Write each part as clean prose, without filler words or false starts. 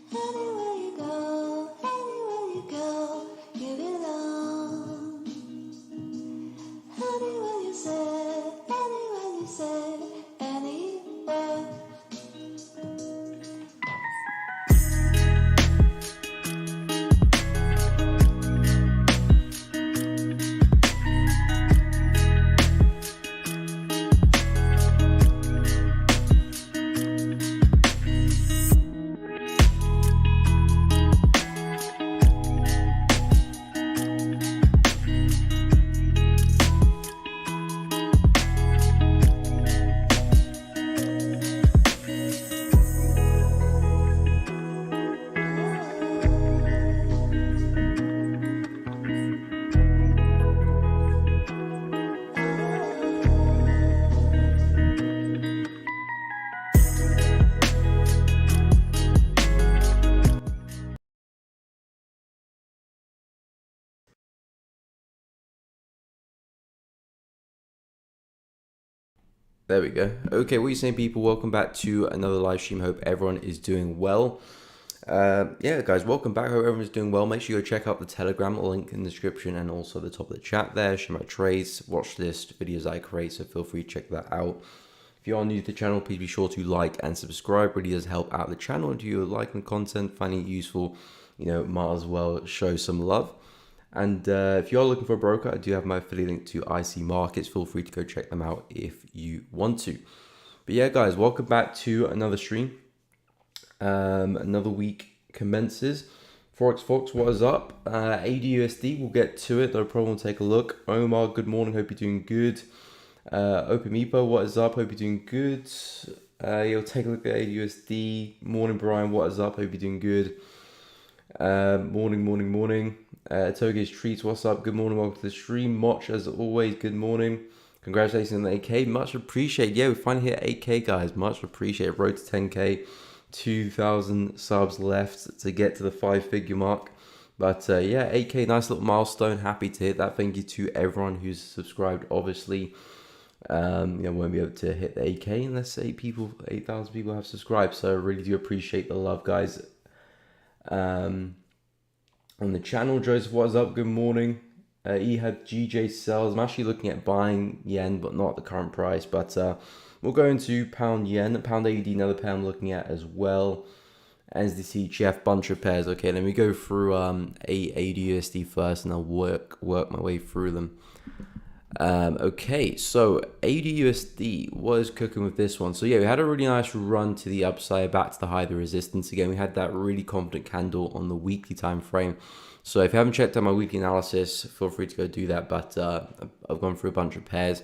Anywhere you go, you belong. Anywhere you say, anywhere. There we go. Okay, what are you saying, people? Welcome back to another live stream. Hope everyone is doing well. Yeah, guys, welcome back. Hope everyone's doing well. Make sure you go check out the Telegram link in the description and also the top of the chat there. Share my trades, watch list, videos I create, so feel free to check that out. If you are new to the channel, please be sure to like and subscribe. Really does help out the channel. If you're liking the content, finding it useful, might as well show some love. And if you are looking for a broker, I do have my affiliate link to IC Markets. Feel free to go check them out if you want to. But yeah, guys, welcome back to another stream. Another week commences. Forex Fox, what is up? AUD/USD, we'll get to it. No problem, take a look. Omar, good morning. Hope you're doing good. Opimipo, what is up? Hope you're doing good. You'll take a look at AUD/USD. Morning, Brian, what is up? Hope you're doing good. Morning. Toge's Treats, what's up? Good morning, welcome to the stream. Moch, as always, good morning. Congratulations on the 8K, much appreciated. Yeah, we finally hit 8K, guys, much appreciated. Road to 10K, 2,000 subs left to get to the 5-figure mark. But yeah, 8K, nice little milestone. Happy to hit that. Thank you to everyone who's subscribed. Obviously, won't be able to hit the 8K unless 8,000 people have subscribed. So I really do appreciate the love, guys. On the channel, Joseph, what is up? Good morning. Ehab GJ sells. I'm actually looking at buying yen, but not at the current price. But we'll go into pound yen, pound AUD, another pair I'm looking at as well. As the CHF, bunch of pairs. Okay, let me go through AUD/USD first, and I'll work my way through them. Okay, so AUD/USD was cooking with this one. So yeah, we had a really nice run to the upside, back to the high, the resistance again. We had that really confident candle on the weekly time frame. So if you haven't checked out my weekly analysis, feel free to go do that. But I've gone through a bunch of pairs,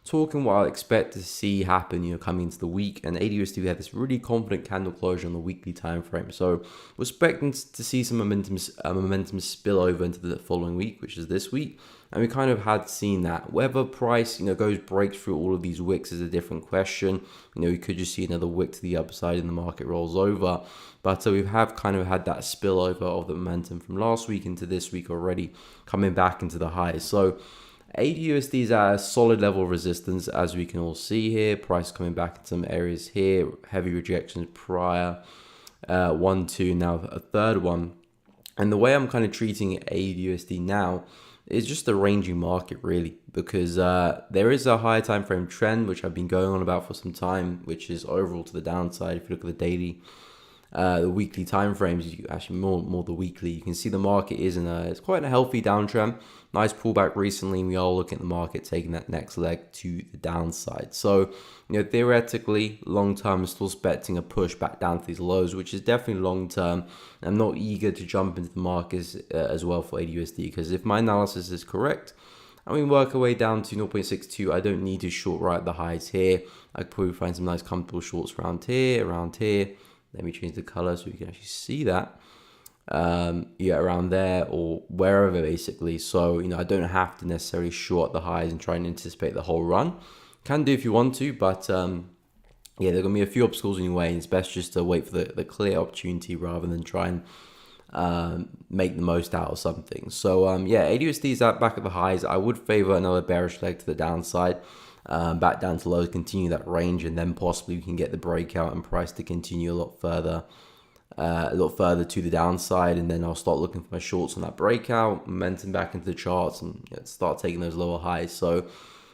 talking what I expect to see happen, coming into the week. And AUD/USD, we had this really confident candle closure on the weekly time frame. So we're expecting to see some momentum spill over into the following week, which is this week. And we kind of had seen that. Whether price, breaks through all of these wicks is a different question. We could just see another wick to the upside and the market rolls over. But we have kind of had that spillover of the momentum from last week into this week already, coming back into the highs. So AUD/USD is at a solid level of resistance, as we can all see here. Price coming back in some areas here. Heavy rejections prior. 1, 2, now a third one. And the way I'm kind of treating AUD/USD now is just a ranging market, really, because there is a higher time frame trend, which I've been going on about for some time, which is overall to the downside. If you look at the daily, the weekly time frames, actually more the weekly, you can see the market is it's quite a healthy downtrend. Nice pullback recently, and we are looking at the market taking that next leg to the downside. So theoretically, long term, I'm still expecting a push back down to these lows, which is definitely long term. I'm not eager to jump into the markets as well for AUD/USD, because if my analysis is correct and we work our way down to 0.62, I don't need to short right the highs here. I could probably find some nice comfortable shorts around here. Let me change the color so you can actually see that. Around there or wherever, basically. So I don't have to necessarily short the highs and try and anticipate the whole run. Can do if you want to, but yeah, there are gonna be a few obstacles in your way, and it's best just to wait for the clear opportunity rather than try and make the most out of something. So yeah, AUSD is back at the highs. I would favor another bearish leg to the downside, back down to lows, continue that range, and then possibly we can get the breakout and price to continue a lot further to the downside, and then I'll start looking for my shorts on that breakout, momentum back into the charts, and start taking those lower highs. So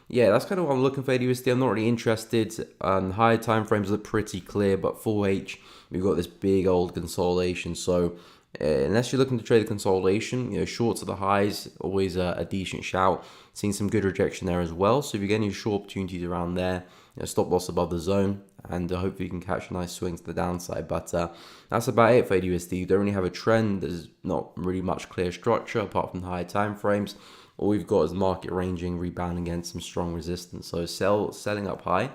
yeah, that's kind of what I'm looking for AUSD. I'm not really interested. Higher time frames look pretty clear, but full H, we've got this big old consolidation. So unless you're looking to trade the consolidation, shorts at the highs, always a decent shout. Seen some good rejection there as well. So if you get any short opportunities around there, stop loss above the zone, and hopefully you can catch a nice swing to the downside. But that's about it for AUSD. You don't really have a trend. There's not really much clear structure apart from the higher time frames. All we've got is the market ranging, rebounding against some strong resistance. So selling up high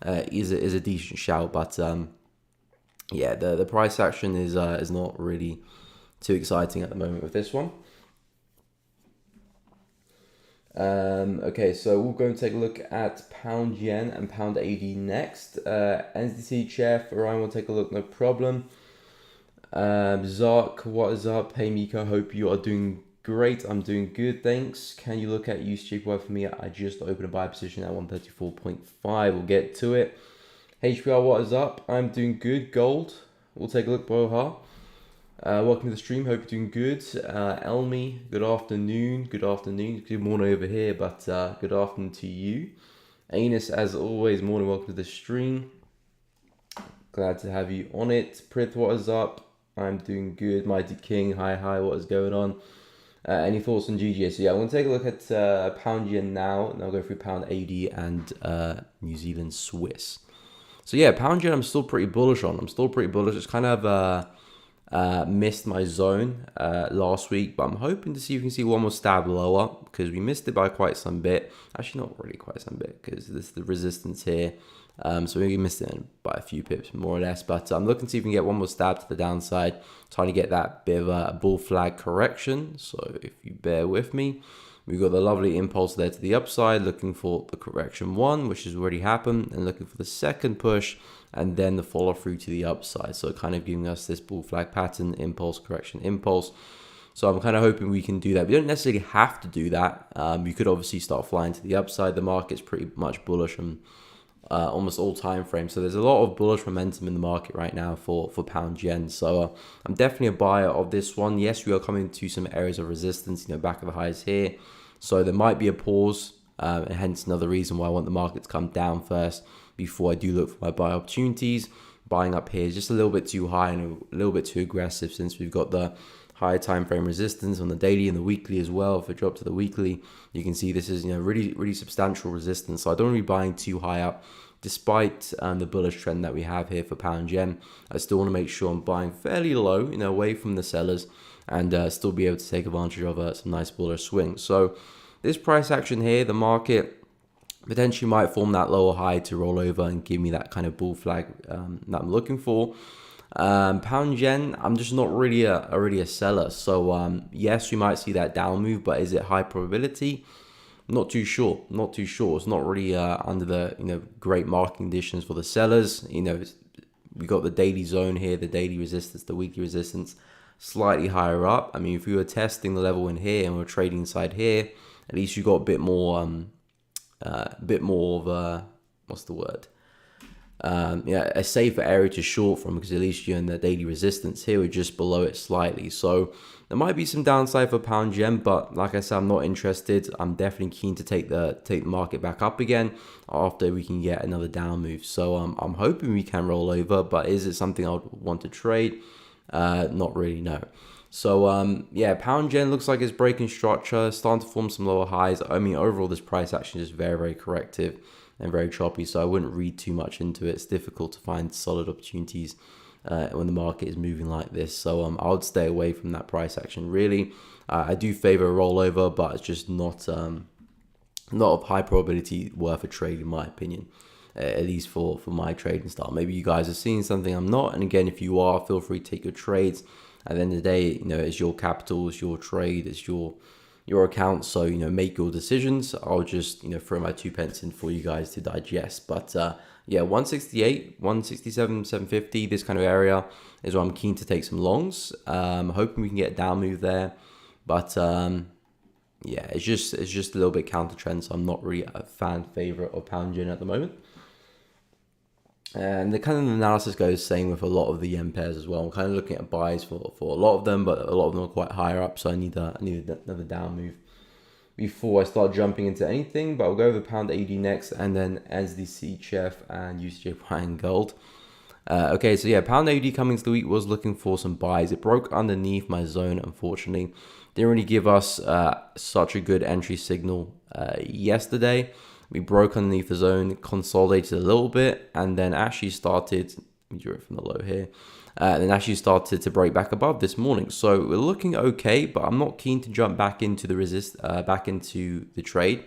is a decent shout, but yeah, the price action is not really too exciting at the moment with this one. Okay, so we'll go and take a look at pound yen and pound AD next. NZT chair for Ryan, we'll take a look, no problem. Zark, what is up? Hey Miko, hope you are doing great. I'm doing good, thanks. Can you look at USJPY for me? I just opened a buy position at 134.5. We'll get to it. HPR, what is up? I'm doing good. Gold, we'll take a look. Boha, welcome to the stream. Hope you're doing good. Elmi, good afternoon. Good afternoon. Good morning over here, but good afternoon to you. Anus, as always, morning. Welcome to the stream. Glad to have you on it. Prith, what is up? I'm doing good. Mighty King, hi. What is going on? Any thoughts on GGS? So yeah, I'm going to take a look at pound yen now, and I'll go through pound AD and New Zealand Swiss. So yeah, pound yen I'm still pretty bullish on. It's kind of missed my zone last week, but I'm hoping to see if we can see one more stab lower, because we missed it by quite some bit. Actually, not really quite some bit, because there's the resistance here. So we missed it by a few pips, more or less. But I'm looking to see if we can get one more stab to the downside, trying to get that bit of a bull flag correction. So if you bear with me, we've got the lovely impulse there to the upside, looking for the correction one, which has already happened, and looking for the second push, and then the follow through to the upside. So kind of giving us this bull flag pattern, impulse, correction, impulse. So I'm kind of hoping we can do that. We don't necessarily have to do that. You could obviously start flying to the upside. The market's pretty much bullish on almost all time frames. So there's a lot of bullish momentum in the market right now for pound yen. So I'm definitely a buyer of this one. Yes, we are coming to some areas of resistance, back of the highs here. So there might be a pause, and hence another reason why I want the market to come down first before I do look for my buy opportunities. Buying up here is just a little bit too high and a little bit too aggressive, since we've got the higher time frame resistance on the daily and the weekly as well. If I drop to the weekly, you can see this is really substantial resistance. So I don't want to be buying too high up, despite the bullish trend that we have here for pound yen. I still want to make sure I'm buying fairly low, away from the sellers, and still be able to take advantage of some nice bullish swings. So this price action here, the market potentially might form that lower high to roll over and give me that kind of bull flag that I'm looking for. Pound yen, I'm just not really a seller. So yes, we might see that down move, but is it high probability? Not too sure. It's not really under the great market conditions for the sellers. We got the daily zone here, the daily resistance, the weekly resistance slightly higher up. I mean, if we were testing the level in here and we're trading inside here, at least you got a bit more of a, what's the word? A safer area to short from, because at least you're in the daily resistance here. We're just below it slightly. So there might be some downside for pound yen, but like I said, I'm not interested. I'm definitely keen to take the market back up again after we can get another down move. So I'm hoping we can roll over, but is it something I would want to trade? Not really, no. So yeah, pound yen looks like it's breaking structure, starting to form some lower highs. I mean, overall this price action is very, very corrective and very choppy, so I wouldn't read too much into it. It's difficult to find solid opportunities when the market is moving like this. So I would stay away from that price action, really. I do favor a rollover, but it's just not of high probability worth a trade, in my opinion, at least for my trading style. Maybe you guys are seeing something I'm not, and again, if you are, feel free to take your trades. At the end of the day, it's your capital, it's your trade, it's your account, so make your decisions. I'll just throw my 2 pence in for you guys to digest. But Yeah, 168, 167, 750, this kind of area is where I'm keen to take some longs. Hoping we can get a down move there. But yeah, it's just a little bit counter trend, so I'm not really a fan favorite of pound yen at the moment. And the kind of analysis goes same with a lot of the yen pairs as well. I'm kind of looking at buys for a lot of them, but a lot of them are quite higher up, so I need another down move before I start jumping into anything. But I'll go over pound AUD next, and then NZD CHF and USJPY and gold. Okay, so yeah, pound AUD coming into the week was looking for some buys. It broke underneath my zone, unfortunately. Didn't really give us such a good entry signal yesterday. We broke underneath the zone, consolidated a little bit, and then actually started, let me draw it from the low here, then actually started to break back above this morning. So we're looking okay, but I'm not keen to jump back into the trade.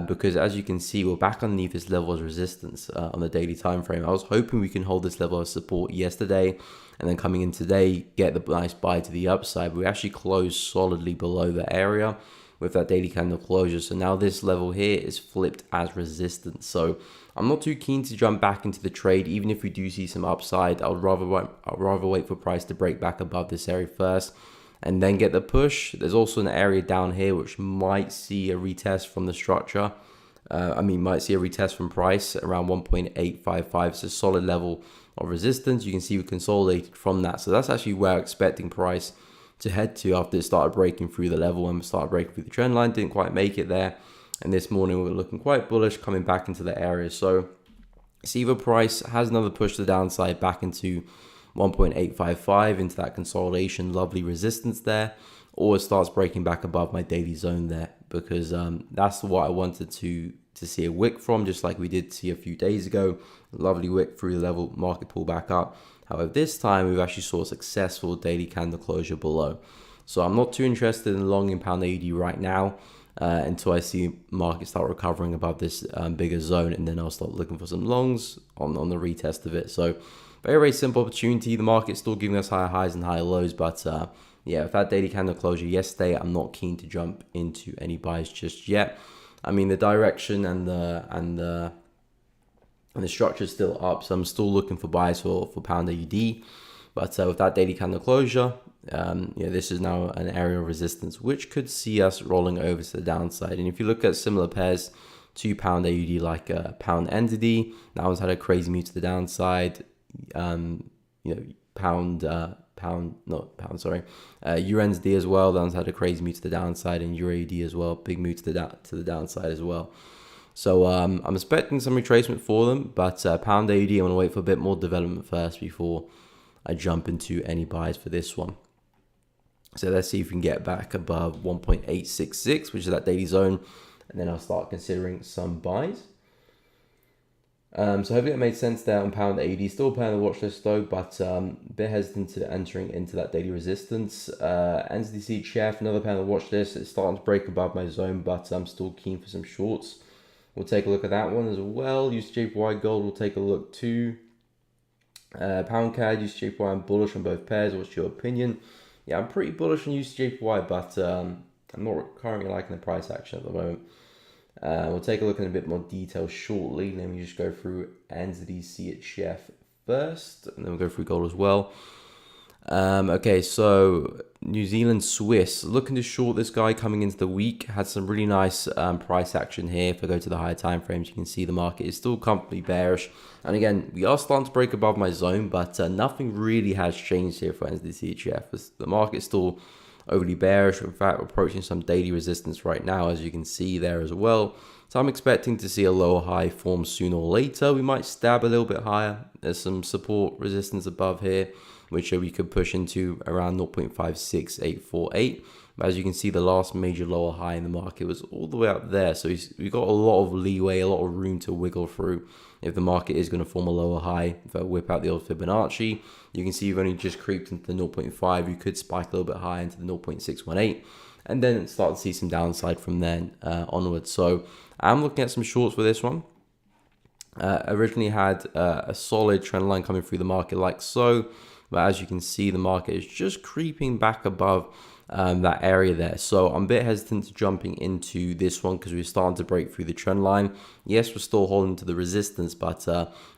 Because as you can see, we're back underneath this level of resistance on the daily time frame. I was hoping we can hold this level of support yesterday, and then coming in today, get the nice buy to the upside. But we actually closed solidly below the area with that daily candle closure. So now this level here is flipped as resistance. So I'm not too keen to jump back into the trade, even if we do see some upside. I'd rather wait for price to break back above this area first, and then get the push. There's also an area down here which might see a retest from the structure. Might see a retest from price around 1.855. It's a solid level of resistance. You can see we consolidated from that. So that's actually where I'm expecting price to head to after it started breaking through the level and started breaking through the trend line. Didn't quite make it there. And this morning we were looking quite bullish coming back into the area. So see if price has another push to the downside back into 1.855 into that consolidation, lovely resistance there, or it starts breaking back above my daily zone there, because that's what I wanted to see a wick from, just like we did see a few days ago. Lovely wick through the level, market pull back up. However, this time we've actually saw a successful daily candle closure below. So I'm not too interested in long in pound AUD right now until I see market start recovering above this bigger zone, and then I'll start looking for some longs on the retest of it. So very, very simple opportunity. The market's still giving us higher highs and higher lows, but yeah, with that daily candle closure yesterday, I'm not keen to jump into any buys just yet. I mean, the direction and the structure is still up, so I'm still looking for buys for pound AUD. But with that daily candle closure, this is now an area of resistance, which could see us rolling over to the downside. And if you look at similar pairs to pound AUD, like pound NZD, that one's had a crazy move to the downside. UNZD as well, that one's had a crazy move to the downside, and UAD as well, big move to the downside as well. So I'm expecting some retracement for them, but pound AUD, I want to wait for a bit more development first before I jump into any buys for this one. So let's see if we can get back above 1.866, which is that daily zone, and then I'll start considering some buys. So hopefully that made sense there on pound AUD. Still playing the watch list though, but a bit hesitant to entering into that daily resistance. NZD CHF, another pair on the watch list. It's starting to break above my zone, but I'm still keen for some shorts. We'll take a look at that one as well. USJPY gold, we'll take a look too. Pound CAD, USJPY, I'm bullish on both pairs. What's your opinion? Yeah, I'm pretty bullish on USJPY, but I'm not currently liking the price action at the moment. We'll take a look in a bit more detail shortly. Let me just go through NZD CHF first, and then we'll go through gold as well. Okay, so New Zealand Swiss, looking to short this guy coming into the week. Had some really nice price action here. If I go to the higher time frames, you can see the market is still comfortably bearish. And again, we are starting to break above my zone, but nothing really has changed here for NZD CHF. The market's still overly bearish. In fact, we're approaching some daily resistance right now, as you can see there as well. So I'm expecting to see a lower high form sooner or later. We might stab a little bit higher. There's some support resistance above here, which we could push into around 0.56848. But as you can see, the last major lower high in the market was all the way up there. So we've got a lot of leeway, a lot of room to wiggle through if the market is going to form a lower high. If I whip out the old Fibonacci, you can see you've only just creeped into the 0.5. You could spike a little bit higher into the 0.618 and then start to see some downside from then onwards. So I'm looking at some shorts for this one. Originally had a solid trend line coming through the market like so. But as you can see, the market is just creeping back above that area there. So I'm a bit hesitant to jumping into this one because we're starting to break through the trend line. Yes, we're still holding to the resistance, but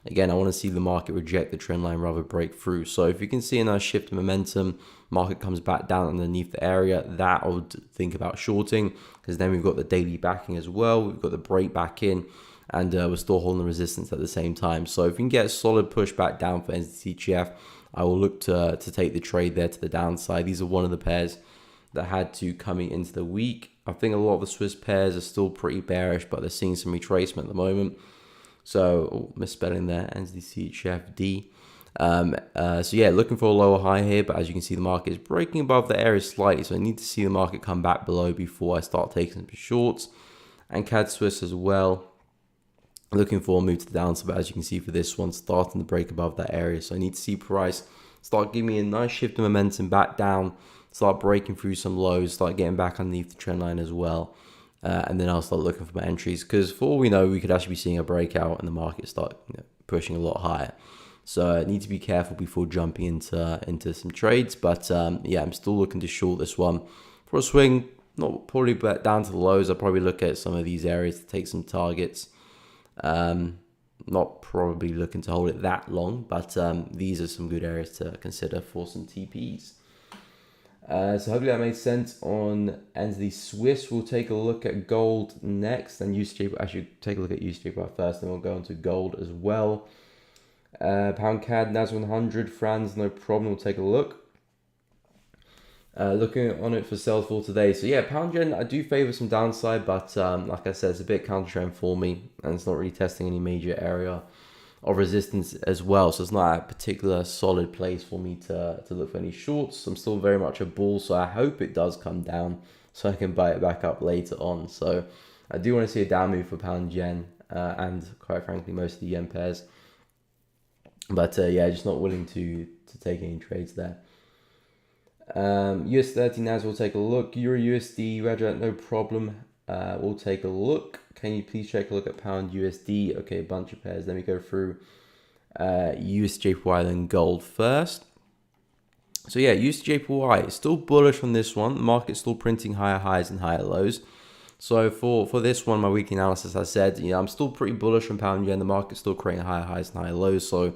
again, I want to see the market reject the trend line rather break through. So if you can see a nice shift in momentum, market comes back down underneath the area, that I would think about shorting, because then we've got the daily backing as well. We've got the break back in, and we're still holding the resistance at the same time. So if we can get a solid push back down for NZCGF, I will look to take the trade there to the downside. These are one of the pairs that had to coming into the week. I think a lot of the Swiss pairs are still pretty bearish, but they're seeing some retracement at the moment. So, misspelling there, NZCGFD. So yeah, looking for a lower high here, but as you can see, the market is breaking above the area slightly. So I need to see the market come back below before I start taking some shorts. And CAD Swiss as well. Looking for a move to the downside, but as you can see for this one, starting to break above that area. So I need to see price start giving me a nice shift of momentum back down, start breaking through some lows, start getting back underneath the trend line as well. And then I'll start looking for my entries, because for all we know, we could actually be seeing a breakout and the market start pushing a lot higher. So I need to be careful before jumping into some trades. But yeah, I'm still looking to short this one for a swing. Not probably back down to the lows. I'll probably look at some of these areas to take some targets. Not probably looking to hold it that long, but these are some good areas to consider for some TPs. So hopefully that made sense on NZD Swiss. We'll take a look at gold next, and USD. Actually, take a look at USD first, then we'll go into gold as well. Pound CAD, NAS 100, Franz, no problem. We'll take a look. Looking on it for sales for today. So yeah, pound yen, I do favor some downside, but like I said, it's a bit counter trend for me, and it's not really testing any major area of resistance as well. So it's not a particular solid place for me to look for any shorts. I'm still very much a bull, so I hope it does come down so I can buy it back up later on. So I do want to see a down move for pound yen, and quite frankly, most of the yen pairs. But yeah, just not willing to take any trades there. US 30 NAS, we'll take a look. Euro USD, Rajat, no problem. We'll take a look. Can you please take a look at pound USD? Okay, a bunch of pairs. Let me go through USJPY then gold first. So yeah, USJPY is still bullish on this one. The market's still printing higher highs and higher lows. So for this one, my weekly analysis, I said, I'm still pretty bullish on pound yen. The market's still creating higher highs and higher lows. So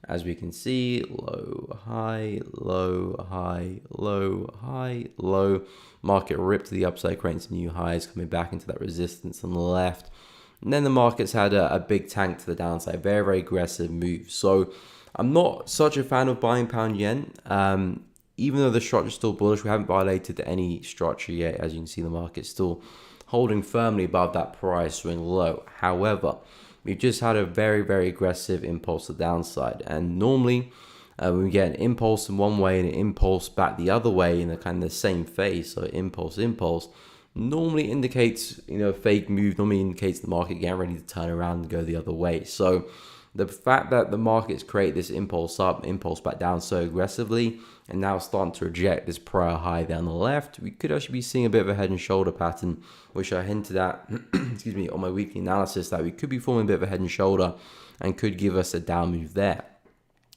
as we can see, low, high, low, high, low, high, low. Market ripped to the upside, creating some new highs, coming back into that resistance on the left. And then the market's had a big tank to the downside, very, very aggressive move. So I'm not such a fan of buying pound yen. Even though the structure is still bullish, we haven't violated any structure yet. As you can see, the market's still holding firmly above that price swing low. However, we've just had a very, very aggressive impulse to the downside. And normally, when we get an impulse in one way and an impulse back the other way in the kind of the same phase, so impulse, normally indicates, a fake move, normally indicates the market getting ready to turn around and go the other way. So the fact that the markets create this impulse up, impulse back down so aggressively, and now starting to reject this prior high down the left, we could actually be seeing a bit of a head and shoulder pattern, which I hinted at, excuse me, on my weekly analysis, that we could be forming a bit of a head and shoulder and could give us a down move there.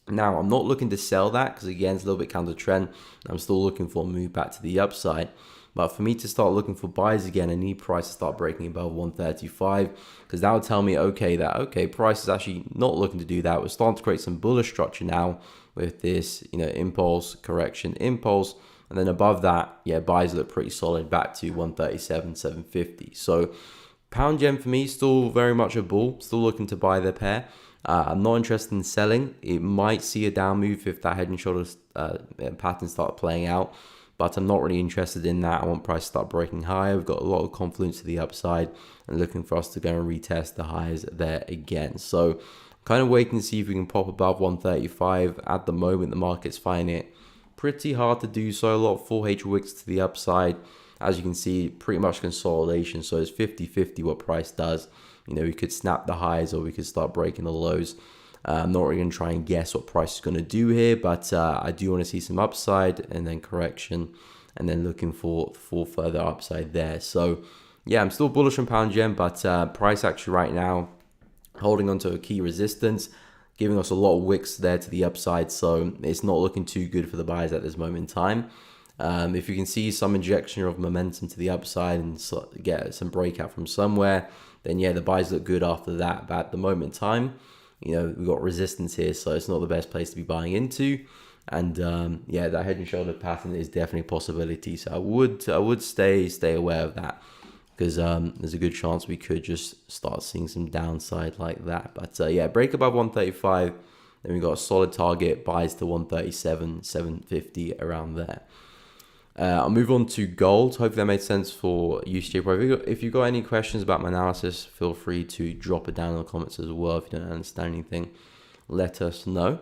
Now, I'm not looking to sell that because, again, it's a little bit counter trend. I'm still looking for a move back to the upside. But for me to start looking for buys again, I need price to start breaking above 135, because that would tell me, okay, price is actually not looking to do that. We're starting to create some bullish structure now with this, impulse, correction, impulse. And then above that, yeah, buys look pretty solid back to 137.750. So pound yen for me, still very much a bull, still looking to buy the pair. I'm not interested in selling. It might see a down move if that head and shoulders pattern start playing out, but I'm not really interested in that. I want price to start breaking higher. We've got a lot of confidence to the upside and looking for us to go and retest the highs there again. So kind of waiting to see if we can pop above 135. At the moment, the market's finding it pretty hard to do so. A lot of 4H wicks to the upside. As you can see, pretty much consolidation. So it's 50-50 what price does. We could snap the highs or we could start breaking the lows. I'm not really going to try and guess what price is going to do here, but I do want to see some upside and then correction, and then looking for further upside there. So yeah, I'm still bullish on pound yen, but price action right now holding onto a key resistance, giving us a lot of wicks there to the upside. So it's not looking too good for the buyers at this moment in time. If you can see some injection of momentum to the upside and get some breakout from somewhere, then yeah, the buys look good after that. But at the moment in time, we've got resistance here, so it's not the best place to be buying into. And yeah, that head and shoulder pattern is definitely a possibility. So I would stay aware of that, because there's a good chance we could just start seeing some downside like that. But yeah, break above 135, then we've got a solid target, buys to 137, 750 around there. I'll move on to gold. Hopefully that made sense for USJ Pro. If you've got any questions about my analysis, feel free to drop it down in the comments as well. If you don't understand anything, let us know.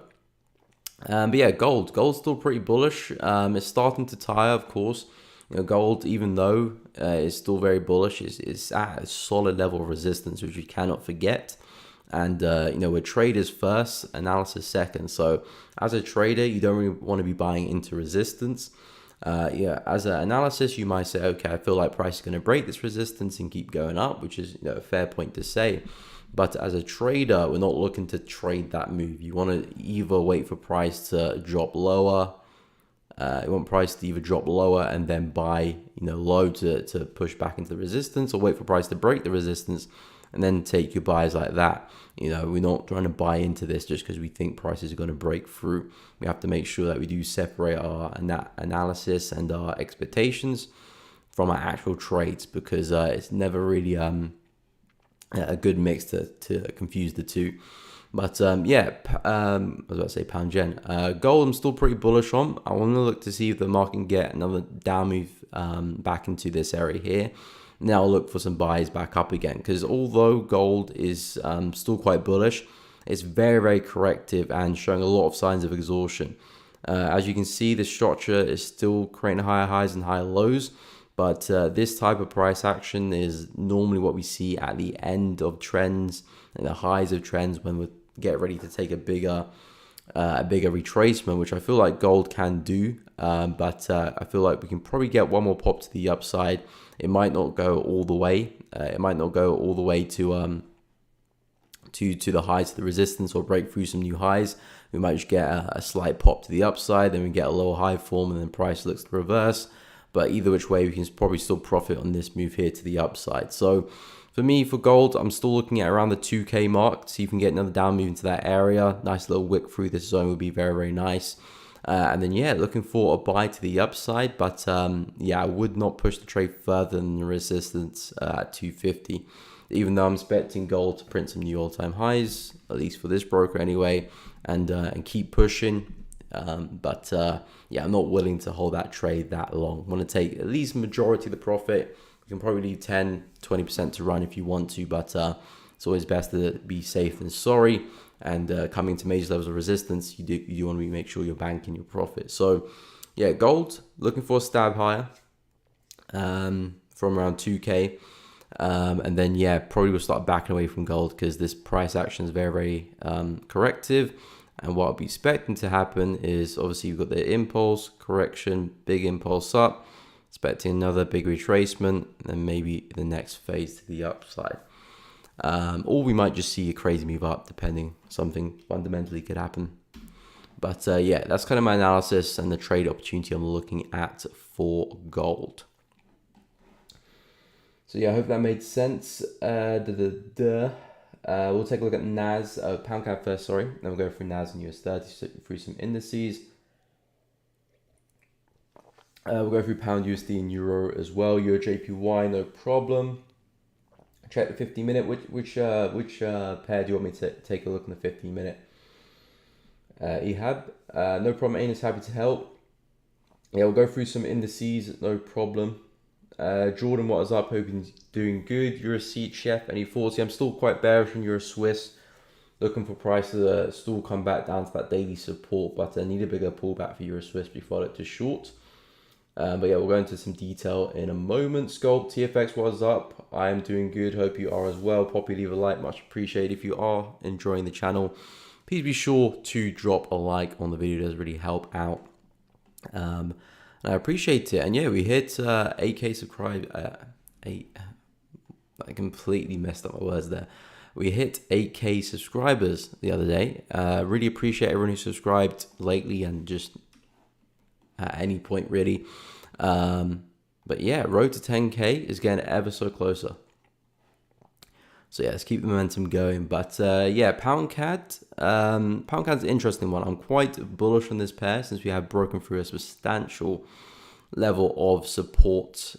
But yeah, gold's still pretty bullish. It's starting to tire, of course. Gold, even though it's still very bullish, is at a solid level of resistance, which we cannot forget. And we're traders first, analysis second. So as a trader, you don't really want to be buying into resistance. As an analysis, you might say, okay, I feel like price is going to break this resistance and keep going up, which is a fair point to say. But as a trader, we're not looking to trade that move. You want to either wait for price to drop lower. You want price to either drop lower and then buy, low to push back into the resistance, or wait for price to break the resistance and then take your buys like that. We're not trying to buy into this just because we think prices are going to break through. We have to make sure that we do separate our analysis and our expectations from our actual trades, because it's never really a good mix to confuse the two. But I was about to say pound yen. Gold I'm still pretty bullish on. I want to look to see if the market can get another down move back into this area here. Now I'll look for some buys back up again, because although gold is still quite bullish, it's very, very corrective and showing a lot of signs of exhaustion. As you can see, the structure is still creating higher highs and higher lows. But this type of price action is normally what we see at the end of trends and the highs of trends, when we get ready to take a bigger retracement, which I feel like gold can do. But I feel like we can probably get one more pop to the upside. It might not go all the way. It might not go all the way to the highs, to the resistance, or break through some new highs. We might just get a slight pop to the upside, then we get a lower high form, and then price looks to reverse. But either which way, we can probably still profit on this move here to the upside. So for me, for gold, I'm still looking at around the 2K mark. See if we can get another down move into that area. Nice little wick through this zone would be very, very nice. And then, yeah, looking for a buy to the upside. But, I would not push the trade further than the resistance at 250. Even though I'm expecting gold to print some new all-time highs, at least for this broker anyway, and keep pushing. I'm not willing to hold that trade that long. I want to take at least majority of the profit. You can probably leave 10-20% to run if you want to, but it's always best to be safe than sorry. And coming to major levels of resistance, you do want to make sure you're banking your profit. So yeah, gold, looking for a stab higher from around 2K. And then, probably we'll start backing away from gold, because this price action is very, very corrective. And what I'll be expecting to happen is, obviously, you've got the impulse, correction, big impulse up, expecting another big retracement, and then maybe the next phase to the upside. Or we might just see a crazy move up, depending. Something fundamentally could happen. But that's kind of my analysis and the trade opportunity I'm looking at for gold. So I hope that made sense. We'll take a look at NAS, pound CAD first, sorry. Then we'll go through NAS and US30, through some indices. We'll go through pound USD and euro as well. Euro JPY, no problem. Check the 15 minute. Which pair do you want me to take a look in the 15 minute? EHAB, no problem. Ain is happy to help. We'll go through some indices, no problem. Jordan, what is up? Hoping he's doing good. Euro Seat Chef, any thoughts? I'm still quite bearish on Euro Swiss. Looking for prices to still come back down to that daily support, but I need a bigger pullback for Euro Swiss before I look to short. We'll go into some detail in a moment. Sculpt, TFX, what is up? I am doing good. Hope you are as well. Poppy, leave a like, much appreciated. If you are enjoying the channel, please be sure to drop a like on the video. It does really help out. I appreciate it. And we hit 8K subscribe. I completely messed up my words there. We hit 8K subscribers the other day. Really appreciate everyone who subscribed lately and just at any point really. But yeah, road to 10k is getting ever so closer. So yeah, let's keep the momentum going. But yeah, pound CAD. Pound CAD's an interesting one. I'm quite bullish on this pair since we have broken through a substantial level of support,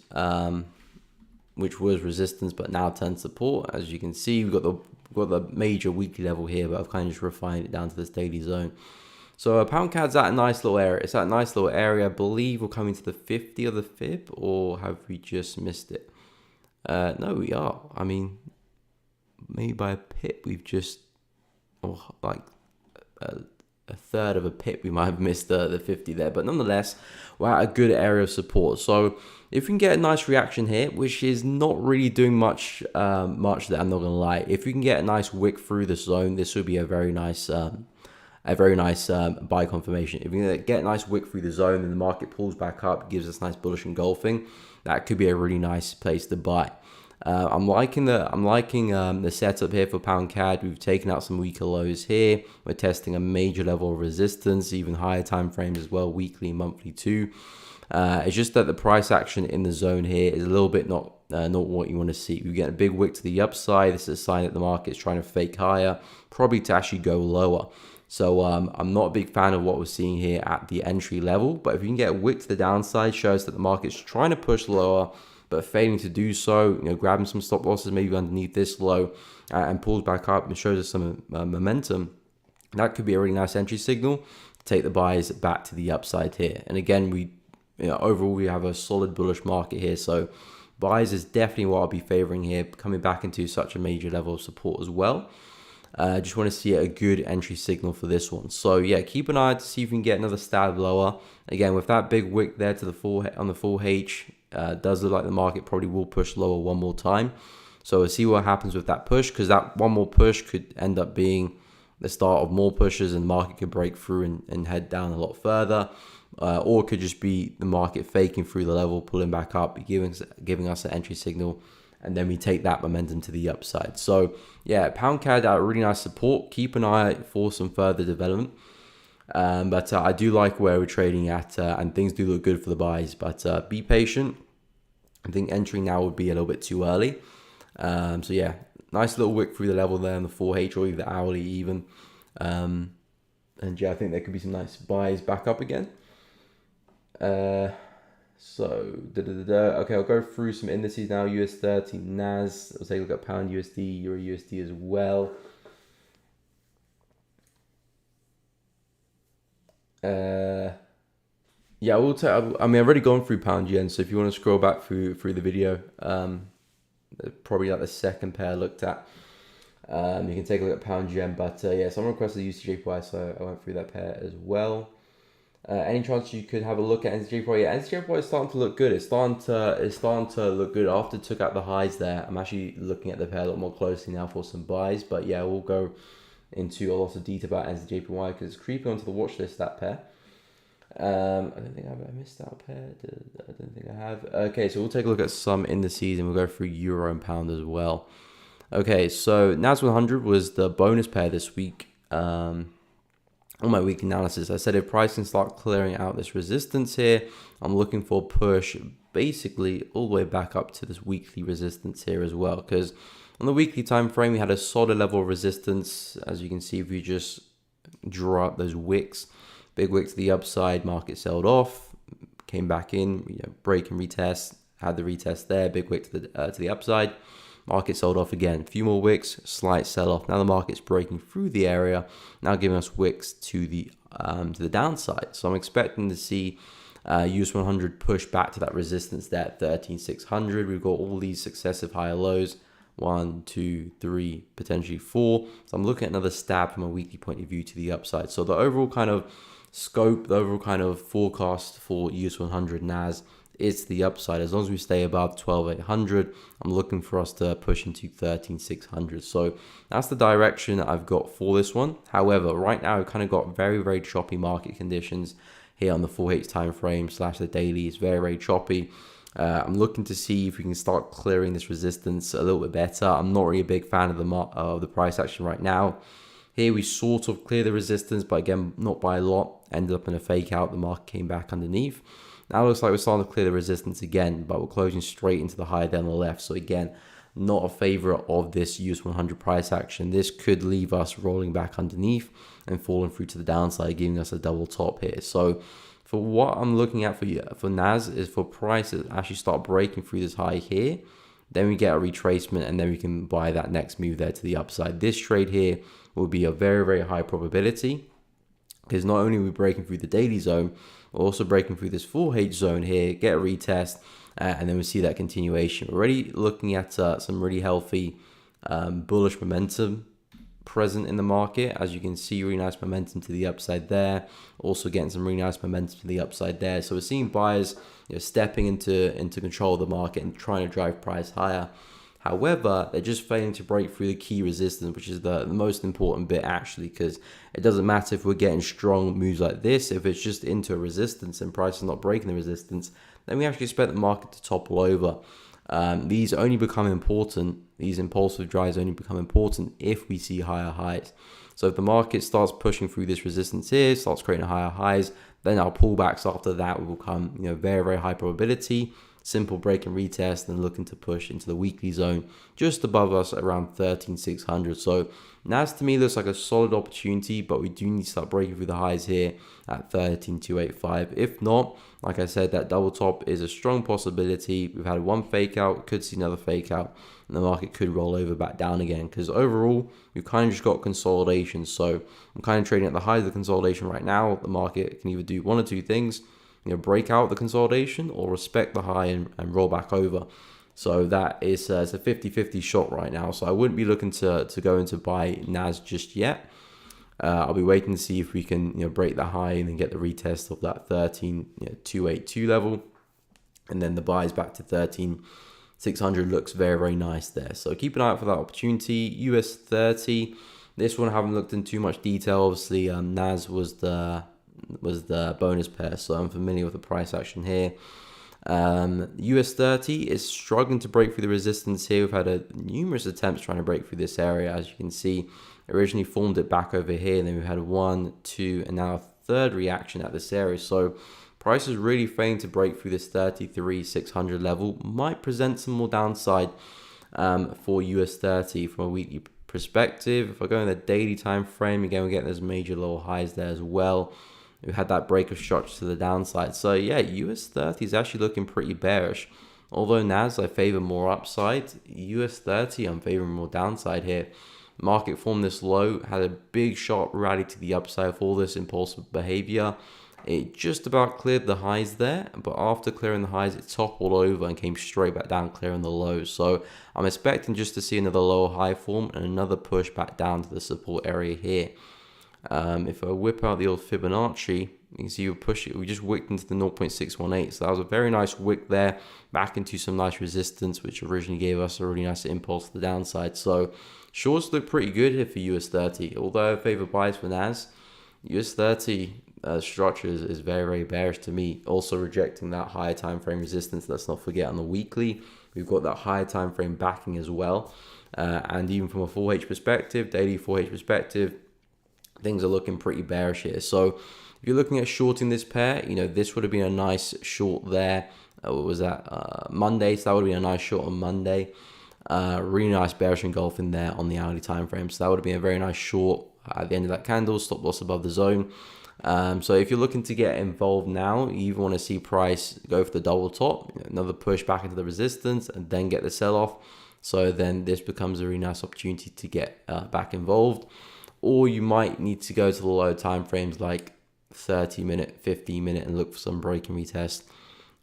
which was resistance, but now turned support. As you can see, we've got the major weekly level here, but I've kind of just refined it down to this daily zone. So pound CAD's at a nice little area. It's at a nice little area. I believe we're coming to the 50 or the fib, or have we just missed it? No, we are. I mean, maybe by a pip, we've just, or like a third of a pip, we might have missed the 50 there. But nonetheless, we're at a good area of support. So if we can get a nice reaction here, which is not really doing much there, I'm not gonna lie. If we can get a nice wick through the zone, this would be a very nice buy confirmation. If we can get a nice wick through the zone and the market pulls back up, gives us nice bullish engulfing, that could be a really nice place to buy. I'm liking the setup here for pound CAD. We've taken out some weaker lows here. We're testing a major level of resistance, even higher time frames as well, weekly, monthly too. It's just that the price action in the zone here is a little bit not what you want to see. We get a big wick to the upside. This is a sign that the market's trying to fake higher, probably to actually go lower. So I'm not a big fan of what we're seeing here at the entry level. But if you can get a wick to the downside, shows that the market's trying to push lower, but failing to do so, grabbing some stop losses maybe underneath this low and pulls back up and shows us some momentum, that could be a really nice entry signal to take the buys back to the upside here. And again, overall we have a solid bullish market here, so buys is definitely what I'll be favoring here, coming back into such a major level of support as well. Just want to see a good entry signal for this one. So yeah, keep an eye to see if we can get another stab lower. Again, with that big wick there to the full H, does look like the market probably will push lower one more time. So we'll see what happens with that push, because that one more push could end up being the start of more pushes and the market could break through and head down a lot further. Or it could just be the market faking through the level, pulling back up, giving us an entry signal, and then we take that momentum to the upside. So yeah, pound CAD at really nice support. Keep an eye out for some further development. But I do like where we're trading at, and things do look good for the buys. But be patient. I think entering now would be a little bit too early. So yeah, nice little wick through the level there on the 4H or even the hourly even. And yeah, I think there could be some nice buys back up again. Okay, I'll go through some indices now. US 30, NAS. Let's take a look at pound USD, Euro USD as well. Yeah, I've already gone through pound yen, so if you want to scroll back through the video, probably like the second pair I looked at, you can take a look at pound yen. But yeah, someone requested USDJPY, so I went through that pair as well. Any chance you could have a look at NZJPY? Yeah, NZJPY is starting to look good. It's starting to look good after it took out the highs there. I'm actually looking at the pair a lot more closely now for some buys. But yeah, we'll go into a lot of detail about NZJPY because it's creeping onto the watch list, that pair. I don't think I missed that pair. I don't think I have. Okay, so we'll take a look at some indices and we'll go through euro and pound as well. Okay, so NAS 100 was the bonus pair this week. On my weekly analysis, I said if price can start clearing out this resistance here, I'm looking for a push basically all the way back up to this weekly resistance here as well. Because on the weekly time frame, we had a solid level of resistance. As you can see, if you just draw up those wicks, big wick to the upside, market sold off, came back in, break and retest, had the retest there, big wick to the upside. Market sold off again. A few more wicks, slight sell-off. Now the market's breaking through the area, now giving us wicks to the downside. So I'm expecting to see US 100 push back to that resistance there at 13,600. We've got all these successive higher lows. 1, 2, 3, potentially 4. So I'm looking at another stab from a weekly point of view to the upside. So the overall kind of scope, the overall kind of forecast for US 100 NAS is the upside. As long as we stay above 12,800, I'm looking for us to push into 13,600. So that's the direction that I've got for this one. However, right now I've kind of got very, very choppy market conditions here on the 4H time frame / the daily. It's very, very choppy. I'm looking to see if we can start clearing this resistance a little bit better. I'm not really a big fan of the price action right now. Here we sort of clear the resistance, but again, not by a lot. Ended up in a fake out. The market came back underneath. Now it looks like we're starting to clear the resistance again, but we're closing straight into the high down the left. So again, not a favorite of this US 100 price action. This could leave us rolling back underneath and falling through to the downside, giving us a double top here. So for what I'm looking at for NAS is for prices actually start breaking through this high here. Then we get a retracement and then we can buy that next move there to the upside. This trade here will be a very, very high probability because not only are we breaking through the daily zone, we're also breaking through this full H zone here, get a retest, and then we see that continuation. We're already looking at some really healthy bullish momentum present in the market. As you can see, really nice momentum to the upside there. Also getting some really nice momentum to the upside there. So we're seeing buyers stepping into control of the market and trying to drive price higher. However, they're just failing to break through the key resistance, which is the most important bit actually, because it doesn't matter if we're getting strong moves like this. If it's just into a resistance and price is not breaking the resistance, then we actually expect the market to topple over. These only become important, these impulsive drives only become important if we see higher highs. So if the market starts pushing through this resistance here, starts creating higher highs, then our pullbacks after that will become very, very high probability. Simple break and retest and looking to push into the weekly zone just above us around 13,600. So NAS to me looks like a solid opportunity, but we do need to start breaking through the highs here at 13,285. If not, like I said, that double top is a strong possibility. We've had one fake out, could see another fake out, and the market could roll over back down again because overall we've kind of just got consolidation. So I'm kind of trading at the height of the consolidation right now. The market can either do one or two things: break out the consolidation or respect the high and roll back over. So that is it's a 50-50 shot right now. So I wouldn't be looking to go into buy NAS just yet. I'll be waiting to see if we can break the high and then get the retest of that 13,282 level, and then the buys back to 13,600 looks very, very nice there. So keep an eye out for that opportunity. US 30. This one I haven't looked in too much detail. Obviously, NAS was the bonus pair, so I'm familiar with the price action here. US 30 is struggling to break through the resistance here. We've had numerous attempts trying to break through this area. As you can see, originally formed it back over here, and then we've had 1, 2, and now a third reaction at this area. So price is really failing to break through this 33,600 level. Might present some more downside for US 30 from a weekly perspective. If I go in the daily time frame, again, we're getting those major low highs there as well. We've had that break of structure to the downside. So yeah, US 30 is actually looking pretty bearish. Although NAS I favor more upside, US 30 I'm favoring more downside here. Market formed this low, had a big sharp rally to the upside for all this impulsive behavior. It just about cleared the highs there, but after clearing the highs, it toppled over and came straight back down, clearing the lows. So I'm expecting just to see another lower high form and another push back down to the support area here. If I whip out the old Fibonacci, you can see we just wicked into the 0.618. So that was a very nice wick there, back into some nice resistance, which originally gave us a really nice impulse to the downside. So shorts look pretty good here for US 30. Although I favor buys for NAS, US 30 structure is very, very bearish to me. Also rejecting that higher time frame resistance. Let's not forget on the weekly, we've got that higher time frame backing as well. And even from a 4H perspective, daily 4H perspective, things are looking pretty bearish here. So if you're looking at shorting this pair, this would have been a nice short there. What was that? Monday. So that would have been a nice short on Monday. Really nice bearish engulfing there on the hourly time frame. So that would have been a very nice short at the end of that candle. Stop loss above the zone. So if you're looking to get involved now, you even want to see price go for the double top, another push back into the resistance, and then get the sell off. So then this becomes a really nice opportunity to get back involved. Or you might need to go to the low time frames like 30-minute, 15-minute, and look for some break and retest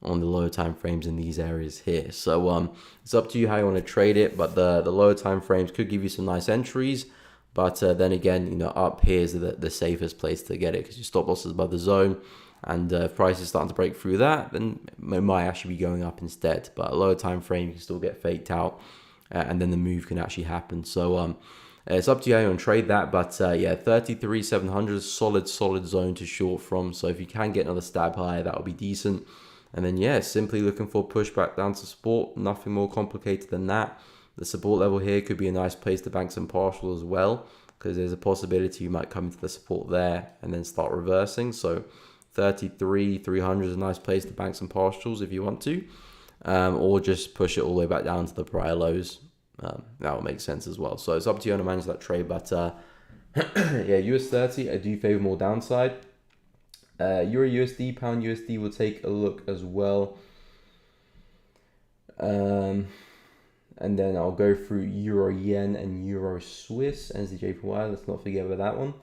on the lower time frames in these areas here. So it's up to you how you want to trade it, but the lower time frames could give you some nice entries. But then again, up here is the safest place to get it because your stop loss is above the zone, and if price is starting to break through that, then it might actually be going up instead. But a lower time frame, you can still get faked out, and then the move can actually happen. So it's up to you how you want to trade that, but yeah, 33,700 is solid zone to short from. So if you can get another stab higher, that would be decent. And then yeah, simply looking for pushback down to support. Nothing more complicated than that. The support level here could be a nice place to bank some partial as well. because there's a possibility you might come into the support there and then start reversing. So 33, 300 is a nice place to bank some partials if you want to, or just push it all the way back down to the prior lows. That will make sense as well. So it's up to you how to manage that trade. But yeah, US30, I do favor more downside. Euro USD, pound USD, will take a look as well. And then I'll go through Euro Yen and Euro Swiss, NZJPY. Let's not forget about that one.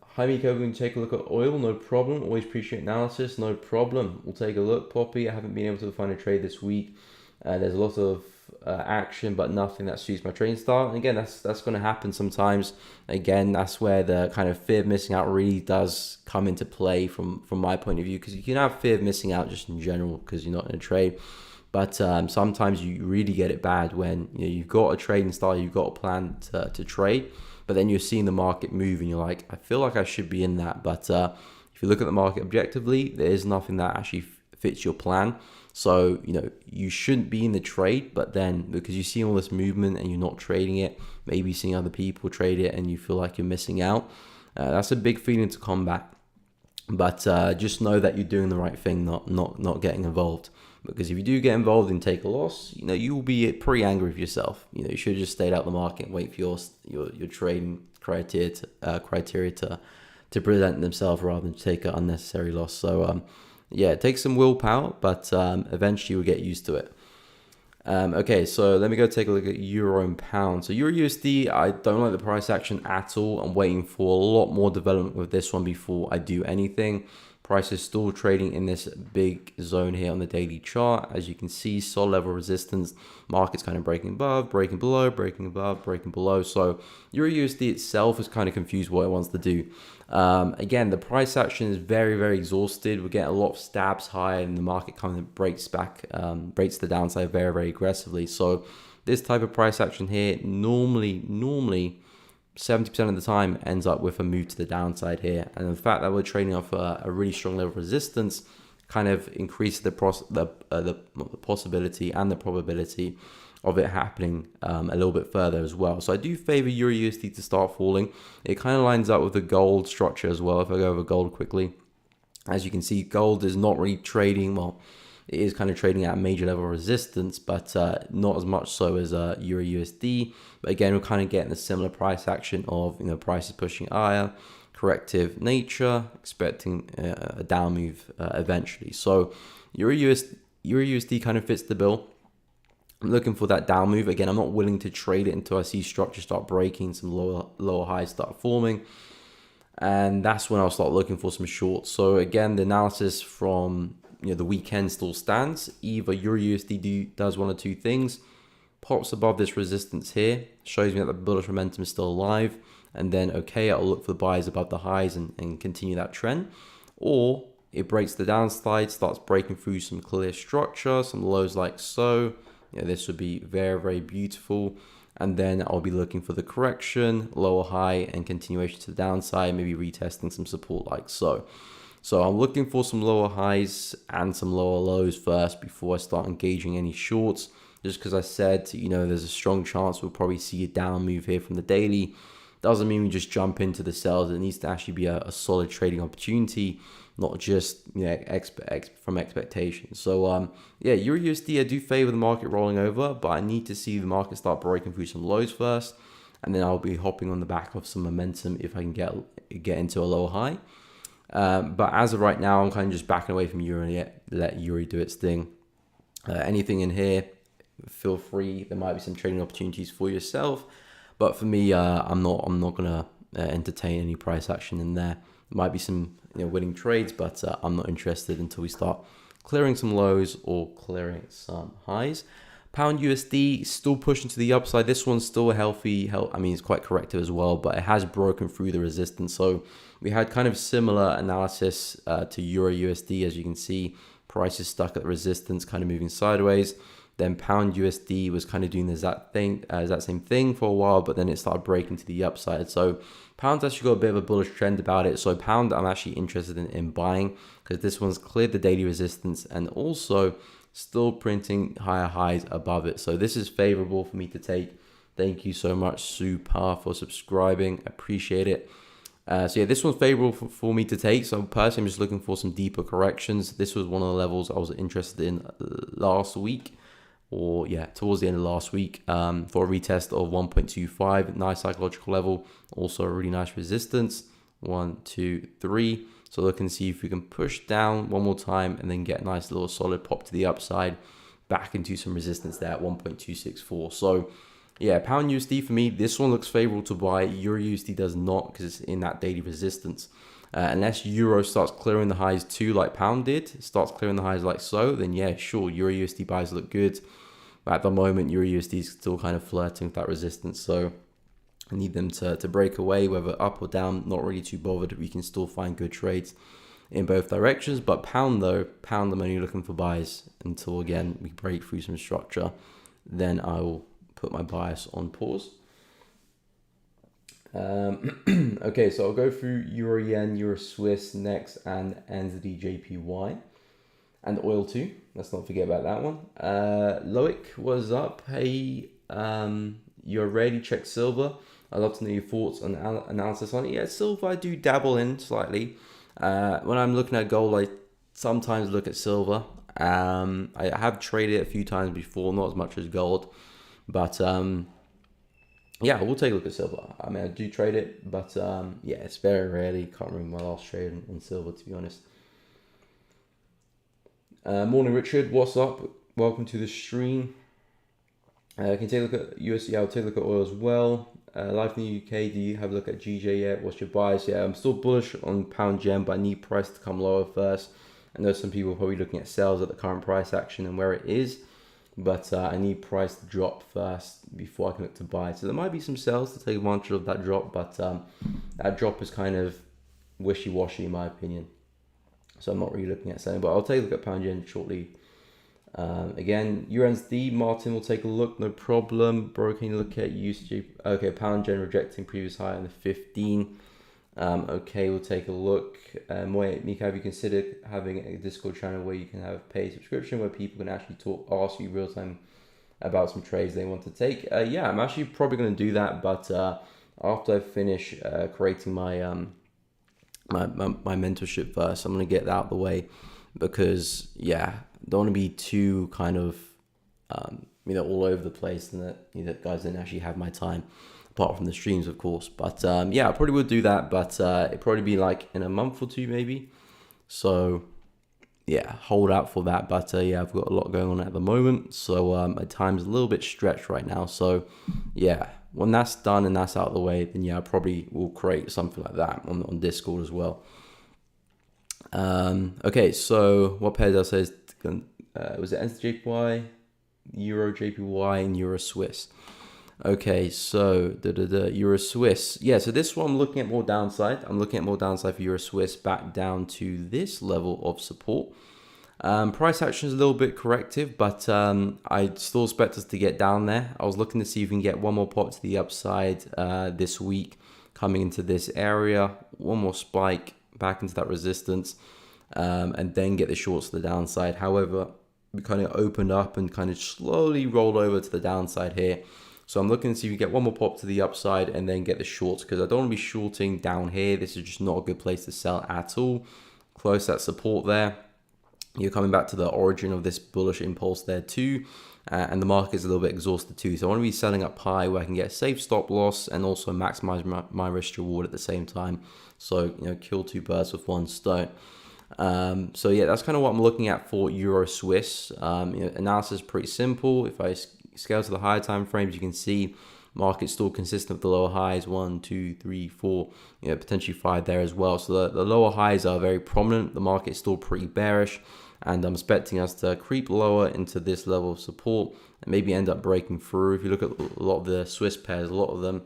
Hi Miko, we can take a look at oil, no problem. Always appreciate analysis, no problem. We'll take a look. Poppy, I haven't been able to find a trade this week. There's a lot of action, but nothing that suits my trading style. And again, that's going to happen sometimes. Again, that's where the kind of fear of missing out really does come into play from my point of view, because you can have fear of missing out just in general because you're not in a trade. But sometimes you really get it bad when you've got a trading style, you've got a plan to trade, but then you're seeing the market move and you're like, I feel like I should be in that. But if you look at the market objectively, there is nothing that actually fits your plan. So, you shouldn't be in the trade, but then because you see all this movement and you're not trading it, maybe seeing other people trade it and you feel like you're missing out, that's a big feeling to combat. But just know that you're doing the right thing, not getting involved. Because if you do get involved and take a loss, you will be pretty angry with yourself. You should have just stayed out the market and wait for your trading criteria to present themselves rather than take an unnecessary loss. So yeah, it takes some willpower, but eventually you'll get used to it. Okay, so let me go take a look at Euro and Pound. So Euro USD, I don't like the price action at all. I'm waiting for a lot more development with this one before I do anything. Price is still trading in this big zone here on the daily chart. As you can see, solid level resistance. Market's kind of breaking above, breaking below, breaking above, breaking below. So Euro USD itself is kind of confused what it wants to do. Again, the price action is very, very exhausted. We're getting a lot of stabs higher and the market kind of breaks the downside very, very aggressively. So this type of price action here normally 70% of the time ends up with a move to the downside here. And the fact that we're trading off a really strong level of resistance kind of increases the possibility and the probability of it happening a little bit further as well. So I do favor Euro USD to start falling. It kind of lines up with the gold structure as well. If I go over gold quickly, as you can see, gold is not really trading, well, it is kind of trading at a major level of resistance, but not as much so as Euro USD. But again, we're kind of getting a similar price action of prices pushing higher, corrective nature, expecting a down move eventually. So Euro USD kind of fits the bill. I'm looking for that down move. Again, I'm not willing to trade it until I see structure start breaking, some lower highs start forming. And that's when I'll start looking for some shorts. So again, the analysis from the weekend still stands. Either Euro USD does one or two things, pops above this resistance here, shows me that the bullish momentum is still alive, and then okay, I'll look for the buys above the highs and continue that trend. Or it breaks the downside, starts breaking through some clear structure, some lows like so. This would be very, very beautiful. And then I'll be looking for the correction, lower high, and continuation to the downside, maybe retesting some support like so. So I'm looking for some lower highs and some lower lows first before I start engaging any shorts. Just because I said, there's a strong chance we'll probably see a down move here from the daily. Doesn't mean we just jump into the sells. It needs to actually be a solid trading opportunity, not just from expectations. So yeah, Euro USD, I do favor the market rolling over, but I need to see the market start breaking through some lows first, and then I'll be hopping on the back of some momentum if I can get into a lower high. But as of right now, I'm kind of just backing away from Euro and let Euro do its thing. Anything in here, feel free. There might be some trading opportunities for yourself, but for me, I'm not gonna entertain any price action in there. There might be some winning trades, but I'm not interested until we start clearing some lows or clearing some highs. Pound USD still pushing to the upside. This one's still healthy. I mean, it's quite corrective as well, but it has broken through the resistance. So we had kind of similar analysis to Euro USD. As you can see, price is stuck at the resistance, kind of moving sideways. Then Pound USD was kind of doing that same thing for a while, but then it started breaking to the upside. So Pound's actually got a bit of a bullish trend about it. So Pound, I'm actually interested in buying because this one's cleared the daily resistance and also still printing higher highs above it. So this is favorable for me to take Thank you so much, Super, for subscribing. Appreciate it. So yeah, this one's favorable for me to take. So personally, I'm just looking for some deeper corrections. This was one of the levels I was interested in last week, or yeah, towards the end of last week, for a retest of 1.25. Nice psychological level. Also a really nice resistance. 1, 2, 3. So look and see if we can push down one more time and then get a nice little solid pop to the upside, back into some resistance there at 1.264. So yeah, pound USD for me, this one looks favorable to buy. Euro USD does not, because it's in that daily resistance. Unless Euro starts clearing the highs too, like pound did, starts clearing the highs like so, then yeah, sure, Euro USD buys look good. But at the moment, Euro USD is still kind of flirting with that resistance. So I need them to break away, whether up or down, not really too bothered. We can still find good trades in both directions. But pound though, pound I'm only looking for buys until again we break through some structure. Then I will put my bias on pause. Okay, so I'll go through Euro Yen, Euro Swiss next, and NZD JPY, and oil too. Let's not forget about that one. Loic was up. Hey, you're ready? Check silver. I'd love to know your thoughts on analysis on it. Yeah, silver I do dabble in slightly. When I'm looking at gold, I sometimes look at silver. I have traded it a few times before, not as much as gold, but yeah, we'll take a look at silver. I mean, I do trade it, but yeah, it's very rarely. Can't remember my last trade in silver, to be honest. Morning, Richard. What's up? Welcome to the stream. Can you take a look at USD? I'll take a look at oil as well. Life in the UK, do you have a look at GJ yet? What's your bias? Yeah, I'm still bullish on pound gem, but I need price to come lower first. I know some people are probably looking at sales at the current price action and where it is, but I need price to drop first before I can look to buy. So there might be some sales to take advantage of that drop, but that drop is kind of wishy-washy in my opinion. So I'm not really looking at selling, but I'll take a look at pound yen shortly. Again, USD, Martin will take a look, no problem. Bro, can you look at USD? Okay, pound yen rejecting previous high on the 15. Okay, we'll take a look. Miko, have you considered having a Discord channel where you can have paid subscription where people can actually ask you real time about some trades they want to take? Yeah, I'm actually probably going to do that, but after I finish creating my my mentorship first, I'm going to get that out of the way, because yeah, don't want to be too kind of all over the place, and that guys didn't actually have my time apart from the streams, of course. But yeah, I probably would do that, but it'd probably be like in a month or two maybe. So yeah, hold out for that. But yeah, I've got a lot going on at the moment, so my time's a little bit stretched right now. So yeah, when that's done and that's out of the way, then yeah, I probably will create something like that on Discord as well. Okay, so what pairs I say was it NZJPY, Euro JPY, and Euro Swiss? Okay, so Euro Swiss. Yeah, so this one I'm looking at more downside. I'm looking at more downside for Euro Swiss back down to this level of support. Price action is a little bit corrective, but I still expect us to get down there. I was looking to see if we can get one more pop to the upside this week, coming into this area, one more spike back into that resistance, and then get the shorts to the downside. However, we kind of opened up and kind of slowly rolled over to the downside here. So I'm looking to see if we get one more pop to the upside and then get the shorts, because I don't want to be shorting down here. This is just not a good place to sell at all. Close that support there. You're coming back to the origin of this bullish impulse there too. And the market is a little bit exhausted too. So I want to be selling up high where I can get a safe stop loss and also maximize my risk to reward at the same time. So, kill two birds with one stone. So yeah, that's kind of what I'm looking at for Euro Swiss. Analysis is pretty simple. If I scale to the higher time frames, you can see market still consistent with the lower highs, 1, 2, 3, 4, potentially 5 there as well. So the lower highs are very prominent. The market is still pretty bearish, and I'm expecting us to creep lower into this level of support and maybe end up breaking through. If you look at a lot of the Swiss pairs, a lot of them,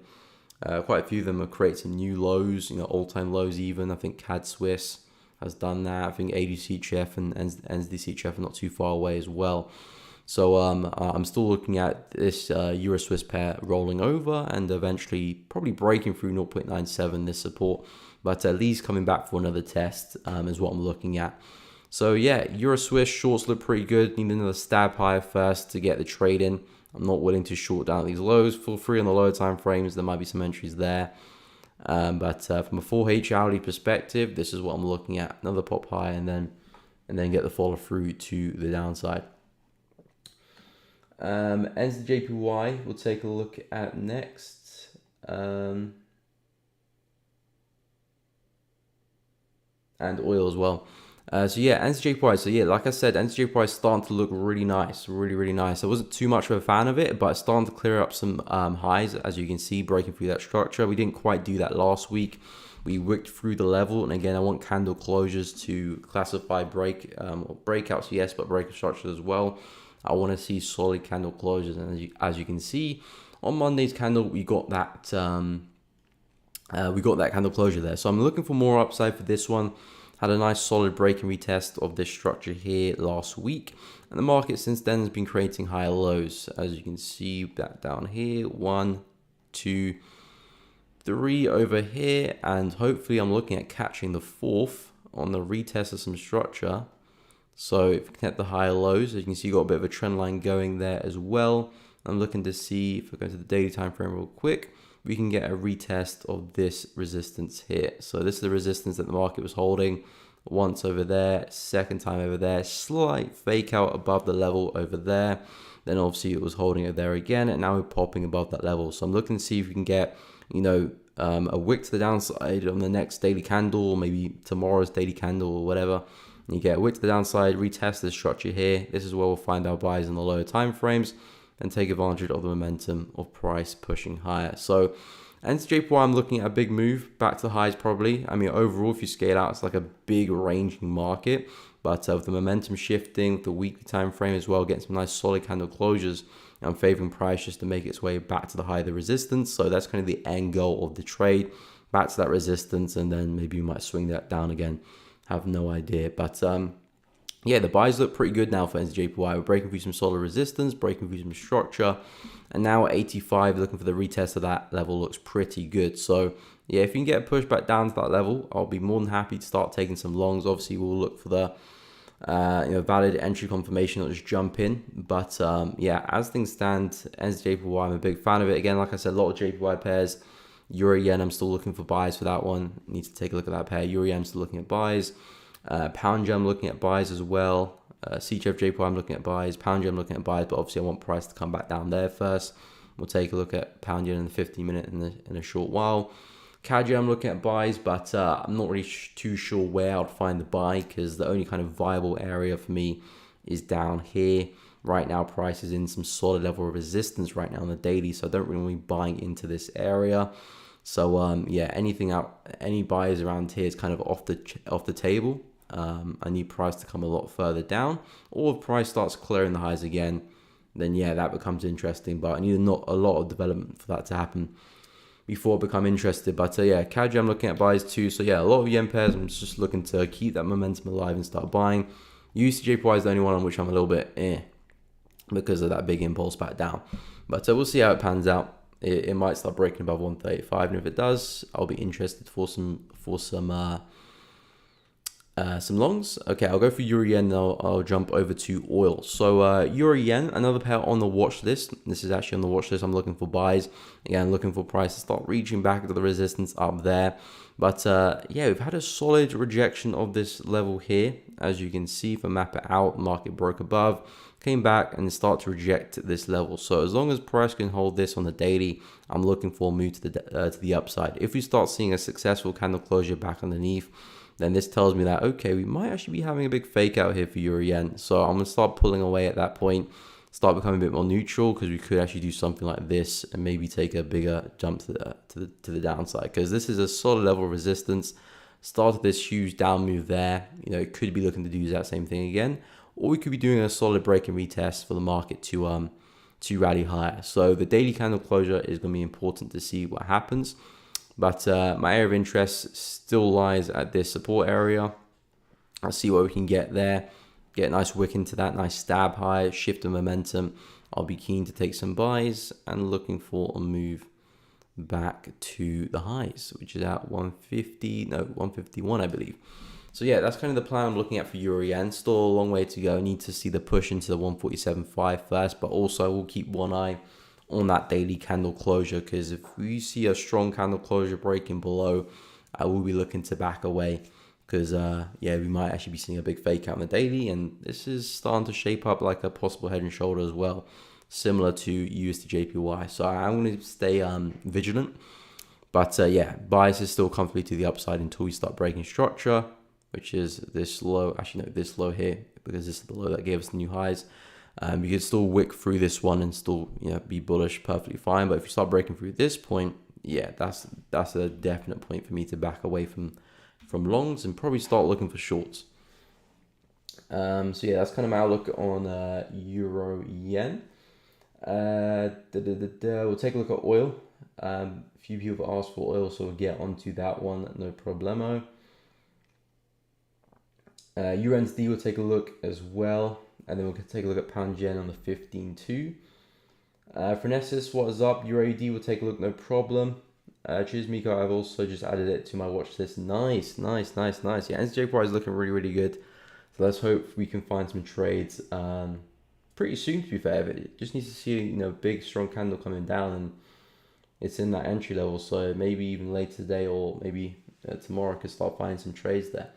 quite a few of them have created some new lows, all-time lows even. I think CAD Swiss has done that. I think ADCHF and NZDCHF are not too far away as well. So I'm still looking at this Euro Swiss pair rolling over and eventually probably breaking through 0.97, this support, but at least coming back for another test is what I'm looking at. So yeah, Euro Swiss shorts look pretty good. Need another stab higher first to get the trade in. I'm not willing to short down these lows. Feel free on the lower time frames. There might be some entries there. But from a 4H hourly perspective, this is what I'm looking at. Another pop high and then get the follow through to the downside. NZJPY we'll take a look at next. And oil as well. So yeah, NZJPY. So yeah, like I said, NZJPY is starting to look really nice, really nice. I wasn't too much of a fan of it, but it's starting to clear up some highs, as you can see, breaking through that structure. We didn't quite do that last week. We wicked through the level, and again, I want candle closures to classify breakouts, yes, but breakout structures as well. I want to see solid candle closures, and as you can see, on Monday's candle, we got that candle closure there. So I'm looking for more upside for this one. Had a nice solid break and retest of this structure here last week, and the market since then has been creating higher lows, as you can see that down here, 1, 2, 3 over here, and hopefully I'm looking at catching the 4th on the retest of some structure. So if you connect the higher lows, as you can see, you got a bit of a trend line going there as well. I'm looking to see, if I go to the daily time frame real quick, we can get a retest of this resistance here. So this is the resistance that the market was holding once over there, second time over there, slight fake out above the level over there. Then obviously it was holding it there again, and now we're popping above that level. So I'm looking to see if we can get, a wick to the downside on the next daily candle, or maybe tomorrow's daily candle or whatever. And you get a wick to the downside, retest this structure here. This is where we'll find our buys in the lower time frames and take advantage of the momentum of price pushing higher. So NZJPY, I'm looking at a big move back to the highs probably. I mean, overall, if you scale out, it's like a big ranging market. But with the momentum shifting, with the weekly time frame as well, getting some nice solid candle closures, I'm favoring price just to make its way back to the high of the resistance. So that's kind of the end goal of the trade, back to that resistance, and then maybe you might swing that down again. Have no idea. But yeah, the buys look pretty good now for NZJPY. We're breaking through some solid resistance, breaking through some structure, and now at 85, looking for the retest of that level looks pretty good. So yeah, if you can get a push back down to that level, I'll be more than happy to start taking some longs. Obviously, we'll look for the valid entry confirmation, not just jump in. But yeah, as things stand, NZJPY, I'm a big fan of it. Again, like I said, a lot of JPY pairs. Euro Yen, I'm still looking for buys for that one. Need to take a look at that pair. Euro Yen, I'm still looking at buys. Pound Yen, I'm looking at buys as well. CHF JPY, I'm looking at buys. Pound Yen, I'm looking at buys, but obviously I want price to come back down there first. We'll take a look at Pound Yen in the 50-minute in a short while. CAD Yen, I'm looking at buys, but I'm not really too sure where I'd find the buy, because the only kind of viable area for me is down here. Right now, price is in some solid level of resistance right now on the daily, so I don't really want to be buying into this area. So yeah, any buys around here is kind of off the table. I need price to come a lot further down, or if price starts clearing the highs again, then yeah, that becomes interesting. But I need not a lot of development for that to happen before I become interested. But yeah, CAD I'm looking at buys too. So yeah, a lot of yen pairs. I'm just looking to keep that momentum alive and start buying. USD is the only one on which I'm a little bit because of that big impulse back down. But we'll see how it pans out. It might start breaking above 135, and if it does, I'll be interested for some longs. Okay, I'll go for Euro Yen now. I'll jump over to oil. So Euro Yen, another pair on the watch list. This is actually on the watch list. I'm looking for buys. Again, looking for price to start reaching back to the resistance up there. But yeah, we've had a solid rejection of this level here. As you can see, if I map it out, market broke above, came back and start to reject this level. So as long as price can hold this on the daily, I'm looking for a move to the upside. If we start seeing a successful candle closure back underneath, then this tells me that, okay, we might actually be having a big fake out here for Euro Yen. So I'm going to start pulling away at that point, start becoming a bit more neutral, because we could actually do something like this and maybe take a bigger jump to the downside, because this is a solid level of resistance. Started this huge down move there. It could be looking to do that same thing again, or we could be doing a solid break and retest for the market to rally higher. So the daily candle closure is going to be important to see what happens. But my area of interest still lies at this support area. I'll see what we can get there. Get a nice wick into that, nice stab high, shift of momentum. I'll be keen to take some buys and looking for a move back to the highs, which is at 151, I believe. So yeah, that's kind of the plan I'm looking at for Euro Yen. Still a long way to go. I need to see the push into the 147.5 first, but also I will keep one eye on that daily candle closure, because if we see a strong candle closure breaking below, I will be looking to back away, because yeah, we might actually be seeing a big fake out on the daily, and this is starting to shape up like a possible head and shoulder as well, similar to USD/JPY. So I'm going to stay vigilant, but yeah, bias is still comfortably to the upside until we start breaking structure, which is this low. Actually, no, this low here, because this is the low that gave us the new highs. You could still wick through this one and still, you know, be bullish perfectly fine. But if you start breaking through this point, yeah, that's a definite point for me to back away from longs and probably start looking for shorts. So yeah, that's kind of my outlook on Euro Yen. We'll take a look at oil. A few people have asked for oil, so we'll get onto that one, no problemo. USD will take a look as well, and then we'll take a look at pound yen on the 15.2. Phronesis, what is up? UAD will take a look, no problem. Cheers, Miko. I've also just added it to my watch list. Nice. Yeah, NZJ is looking really good. So let's hope we can find some trades pretty soon, to be fair. But it just needs to see, you know, big strong candle coming down, and it's in that entry level. So maybe even later today, or maybe tomorrow, I could start finding some trades there.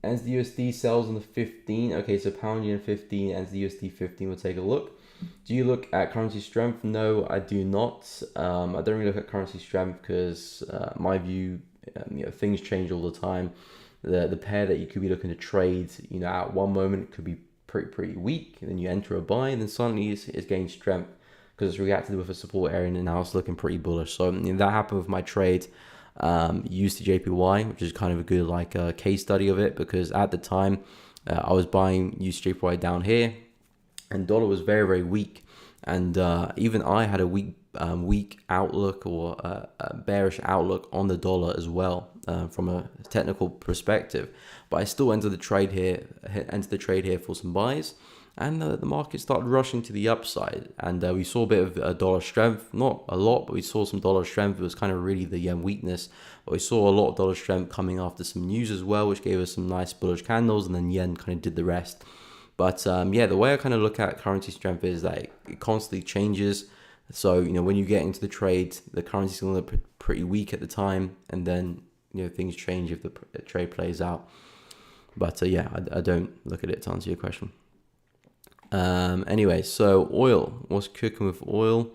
As the USD sells on the 15. Okay, so pound yen 15 and the USD 15. We'll take a look. Do you look at currency strength? No, I do not. I don't really look at currency strength because my view, you know, things change all the time. The pair that you could be looking to trade, you know, at one moment could be pretty weak, and then you enter a buy, and then suddenly it's gained strength because it's reacted with a support area, and now it's looking pretty bullish. So, you know, that happened with my trade. USD/JPY, which is kind of a good like case study of it, because at the time I was buying USD/JPY down here, and dollar was very weak, and even I had a weak outlook, or a bearish outlook on the dollar as well, from a technical perspective. But I still entered the trade here for some buys, and the market started rushing to the upside, and we saw a bit of dollar strength, not a lot, but we saw some dollar strength. It was kind of really the yen weakness, but we saw a lot of dollar strength coming after some news as well, which gave us some nice bullish candles, and then yen kind of did the rest. But yeah, the way I kind of look at currency strength is that it constantly changes. So, you know, when you get into the trade, the currency's going to look pretty weak at the time, and then, you know, things change if the trade plays out. But yeah, I don't look at it to answer your question. Anyway, so oil, what's cooking with oil?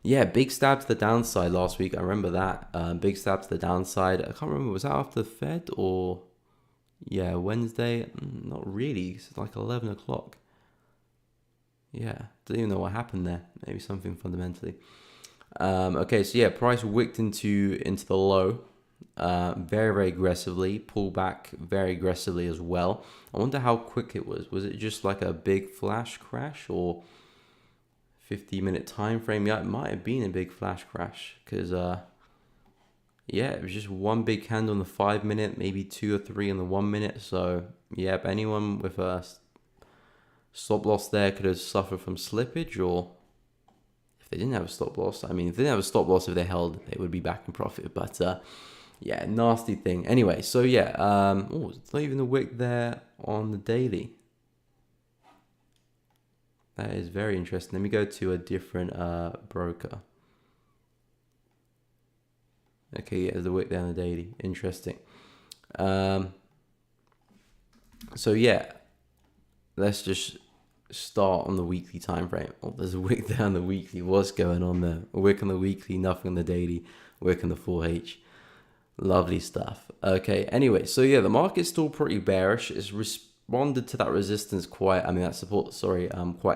Yeah, big stab to the downside last week. I remember that. Big stab to the downside. I can't remember, was that after the Fed or yeah, Wednesday? Not really. It's like 11 o'clock. Yeah, don't even know what happened there. Maybe something fundamentally. Okay, so yeah, price wicked into the low. Very aggressively, pull back very aggressively as well. I wonder how quick it was. Was it just like a big flash crash, or 50-minute time frame? Yeah, it might have been a big flash crash, because yeah, it was just one big candle in the 5-minute, maybe 2 or 3 in the 1 minute. So yeah, anyone with a stop loss there could have suffered from slippage, or if they didn't have a stop loss, I mean, if they didn't have a stop loss, if they held, they would be back in profit. But yeah, nasty thing. Anyway, so yeah, oh, it's not even a wick there on the daily. That is very interesting. Let me go to a different broker. Okay, yeah, there's a wick there on the daily. Interesting. So yeah, let's just start on the weekly time frame. Oh, there's a wick there on the weekly. What's going on there? A wick on the weekly, nothing on the daily. Wick on the 4H. Lovely stuff. Okay, anyway, so yeah, the market's still pretty bearish. It's responded to that resistance quite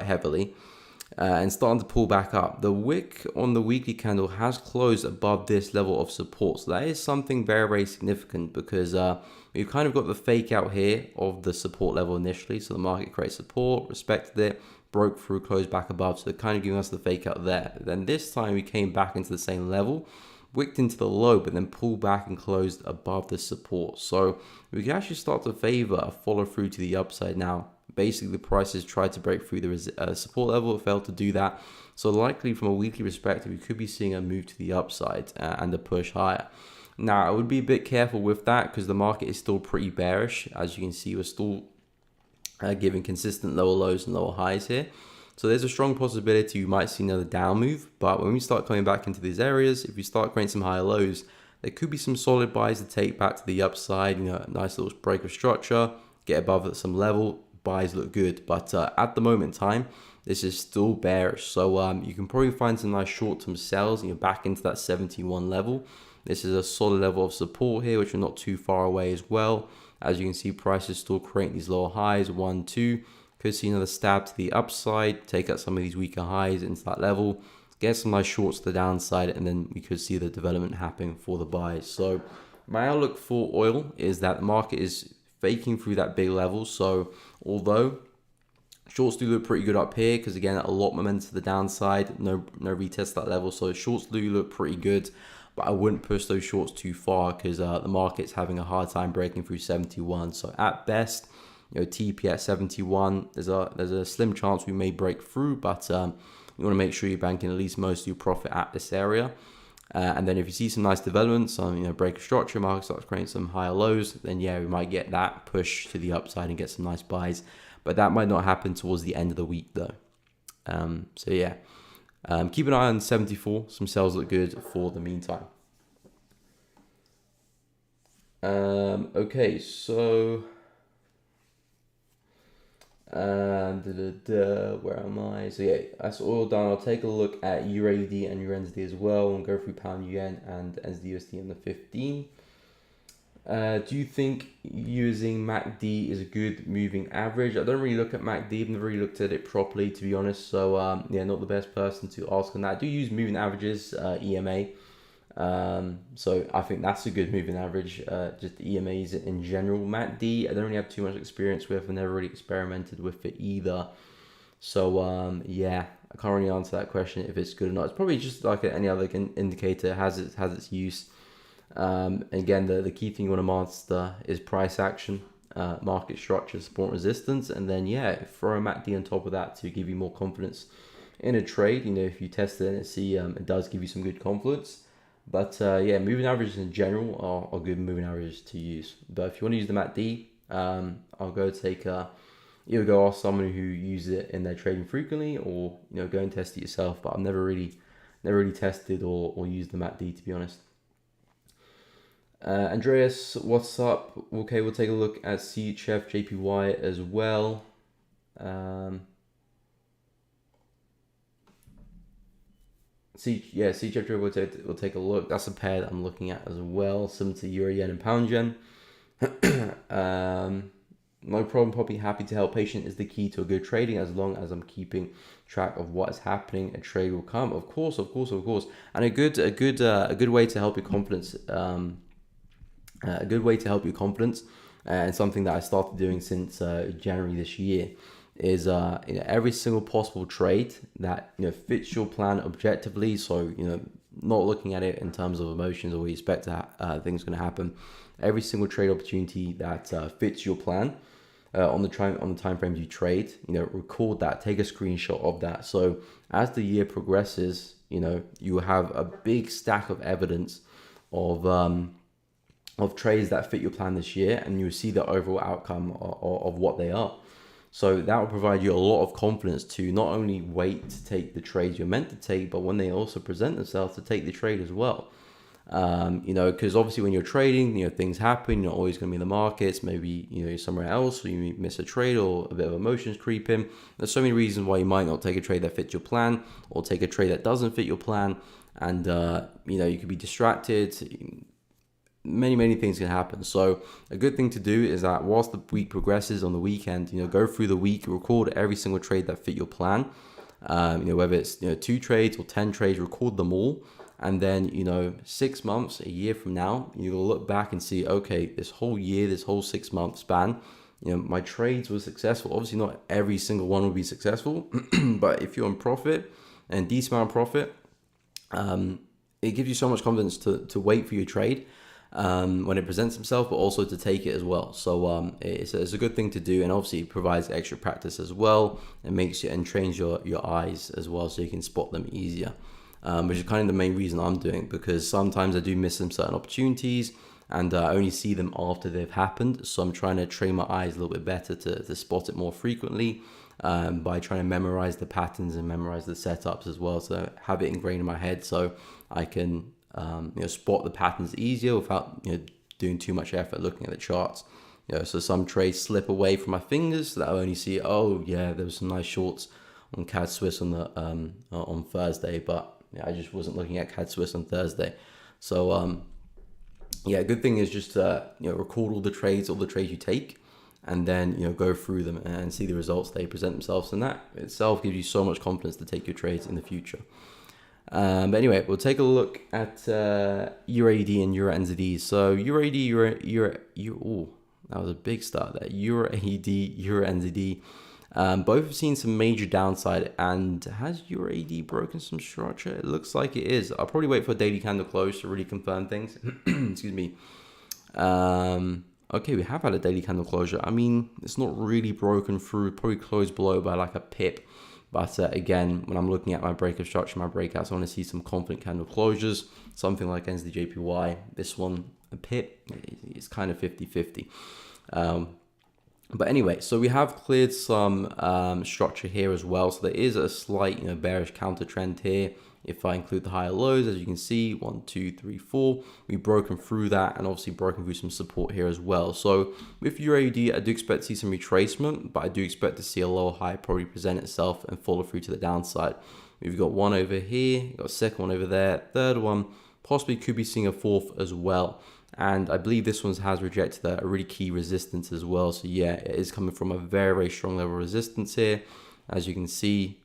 heavily, and starting to pull back up. The wick on the weekly candle has closed above this level of support. So that is something very significant, because we've kind of got the fake out here of the support level initially. So the market creates support, respected it, broke through, closed back above. So they're kind of giving us the fake out there. Then this time we came back into the same level, wicked into the low, but then pulled back and closed above the support. So we can actually start to favor a follow through to the upside now. Basically, the prices tried to break through the support level, it failed to do that. So likely from a weekly perspective, we could be seeing a move to the upside and a push higher. Now, I would be a bit careful with that because the market is still pretty bearish. As you can see, we're still giving consistent lower lows and lower highs here. So there's a strong possibility you might see another down move. But when we start coming back into these areas, if we start creating some higher lows, there could be some solid buys to take back to the upside. A nice little break of structure, get above at some level, buys look good. But at the moment in time, this is still bearish. So you can probably find some nice short-term sells, back into that 71 level. This is a solid level of support here, which are not too far away as well. As you can see, prices still creating these lower highs, 1, 2. Could see another stab to the upside, take out some of these weaker highs into that level, get some nice shorts to the downside, and then we could see the development happening for the buys. So my outlook for oil is that the market is faking through that big level. So although shorts do look pretty good up here, because again, a lot of momentum to the downside, no retest that level. So shorts do look pretty good, but I wouldn't push those shorts too far because the market's having a hard time breaking through 71. So at best, TP at 71, there's a slim chance we may break through, but you want to make sure you're banking at least most of your profit at this area. And then if you see some nice developments on, break of structure, market starts creating some higher lows, then yeah, we might get that push to the upside and get some nice buys. But that might not happen towards the end of the week though. So yeah, keep an eye on 74. Some sales look good for the meantime. Okay, so where am I? So yeah, that's oil done. I'll take a look at EURUSD and USD as well, and go through pound yen and SDUSD in the 15. Do you think using MACD is a good moving average? I don't really look at MACD. I've never really looked at it properly, to be honest. So yeah, not the best person to ask on that. I do use moving averages, EMA. So I think that's a good moving average, just the EMAs in general. MACD, I don't really have too much experience with. I've never really experimented with it either. So yeah, I can't really answer that question if it's good or not. It's probably just like any other indicator, has its use. Again, the key thing you want to master is price action, market structure, support, resistance, and then yeah, throw a MACD on top of that to give you more confidence in a trade. If you test it and see it does give you some good confidence. But yeah, moving averages in general are good moving averages to use. But if you want to use the MACD, I'll go take either go ask someone who uses it in their trading frequently, or go and test it yourself. But I've never really tested or used the MACD, to be honest. Andreas, what's up? Okay, we'll take a look at CHF JPY as well. CHF JPY we'll take a look. That's a pair that I'm looking at as well, similar to Euro Yen and Pound Yen. No problem, Poppy. Happy to help. Patient is the key to a good trading. As long as I'm keeping track of what is happening, a trade will come. Of course. And a good way to help your confidence. A good way to help your confidence, and something that I started doing since January this year, is every single possible trade that fits your plan objectively. So not looking at it in terms of emotions or we expect things going to happen. Every single trade opportunity that fits your plan on the time frames you trade, record that, take a screenshot of that. So as the year progresses, you have a big stack of evidence of trades that fit your plan this year, and you'll see the overall outcome of what they are. So that will provide you a lot of confidence to not only wait to take the trades you're meant to take, but when they also present themselves, to take the trade as well. Because obviously when you're trading, things happen. You're not always going to be in the markets. Maybe you're somewhere else, or you miss a trade, or a bit of emotions creep in. There's so many reasons why you might not take a trade that fits your plan, or take a trade that doesn't fit your plan, and you could be distracted. Many things can happen. So a good thing to do is that whilst the week progresses, on the weekend, go through the week, record every single trade that fit your plan. Whether it's 2 trades or 10 trades, record them all. And then 6 months, a year from now, you'll look back and see, okay, this whole year, this whole 6 month span, my trades were successful. Obviously not every single one will be successful, but if you're in profit and decent amount of profit, it gives you so much confidence to wait for your trade when it presents itself, but also to take it as well. So it's a good thing to do, and obviously it provides extra practice as well, and trains your eyes as well, so you can spot them easier. which is kind of the main reason I'm doing it, because sometimes I do miss some certain opportunities and I only see them after they've happened. So I'm trying to train my eyes a little bit better to spot it more frequently, by trying to memorize the patterns and memorize the setups as well. So have it ingrained in my head so I can spot the patterns easier without doing too much effort looking at the charts. So some trades slip away from my fingers so that I only see, oh yeah, there was some nice shorts on CAD Swiss on the on Thursday, but I just wasn't looking at CAD Swiss on Thursday. So good thing is just record all the trades you take, and then go through them and see the results they present themselves, and that itself gives you so much confidence to take your trades in the future. But anyway, we'll take a look at EURAD and Euro NZD. So EURAD, that was a big start there. EURAD, Euro NZD. Both have seen some major downside, and has EURAD broken some structure? It looks like it is. I'll probably wait for a daily candle close to really confirm things. Excuse me. Okay, we have had a daily candle closure. I mean, it's not really broken through, probably closed below by like a pip. But again, when I'm looking at my breakup structure, my breakouts, I want to see some confident candle closures, something like NZDJPY. This one, a pip, it's kind of 50-50. But anyway, so we have cleared some structure here as well. So there is a slight bearish counter trend here. If I include the higher lows, as you can see, 1, 2, 3, 4, we've broken through that and obviously broken through some support here as well. So with EURAD, I do expect to see some retracement, but I do expect to see a lower high probably present itself and follow through to the downside. We've got one over here, got a second one over there, third one, possibly could be seeing a fourth as well. And I believe this one has rejected a really key resistance as well. So yeah, it is coming from a very, very strong level of resistance here. As you can see,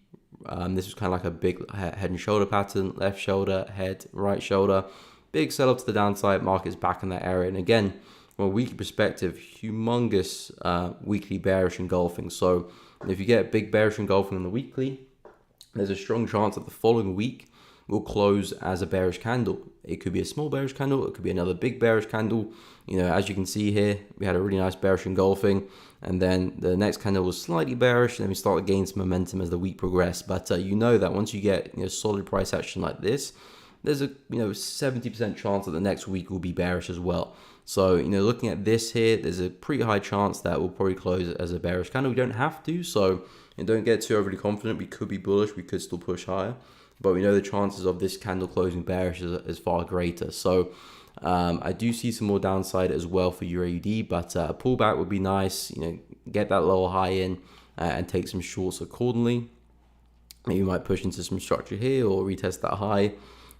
this was kind of like a big head and shoulder pattern, left shoulder, head, right shoulder, big sell up to the downside, market's back in that area. And again, from a weekly perspective, humongous weekly bearish engulfing. So if you get big bearish engulfing on the weekly, there's a strong chance that the following week will close as a bearish candle. It could be a small bearish candle, it could be another big bearish candle. As you can see here, we had a really nice bearish engulfing, and then the next candle was slightly bearish, and then we started gaining some momentum as the week progressed. But that once you get solid price action like this, there's a 70% chance that the next week will be bearish as well. So looking at this here, there's a pretty high chance that we'll probably close as a bearish candle. We don't have to, so don't get too overly confident. We could be bullish, we could still push higher, but we know the chances of this candle closing bearish is far greater. So I do see some more downside as well for EURAD, but a pullback would be nice. Get that lower high in and take some shorts accordingly. Maybe you might push into some structure here or retest that high,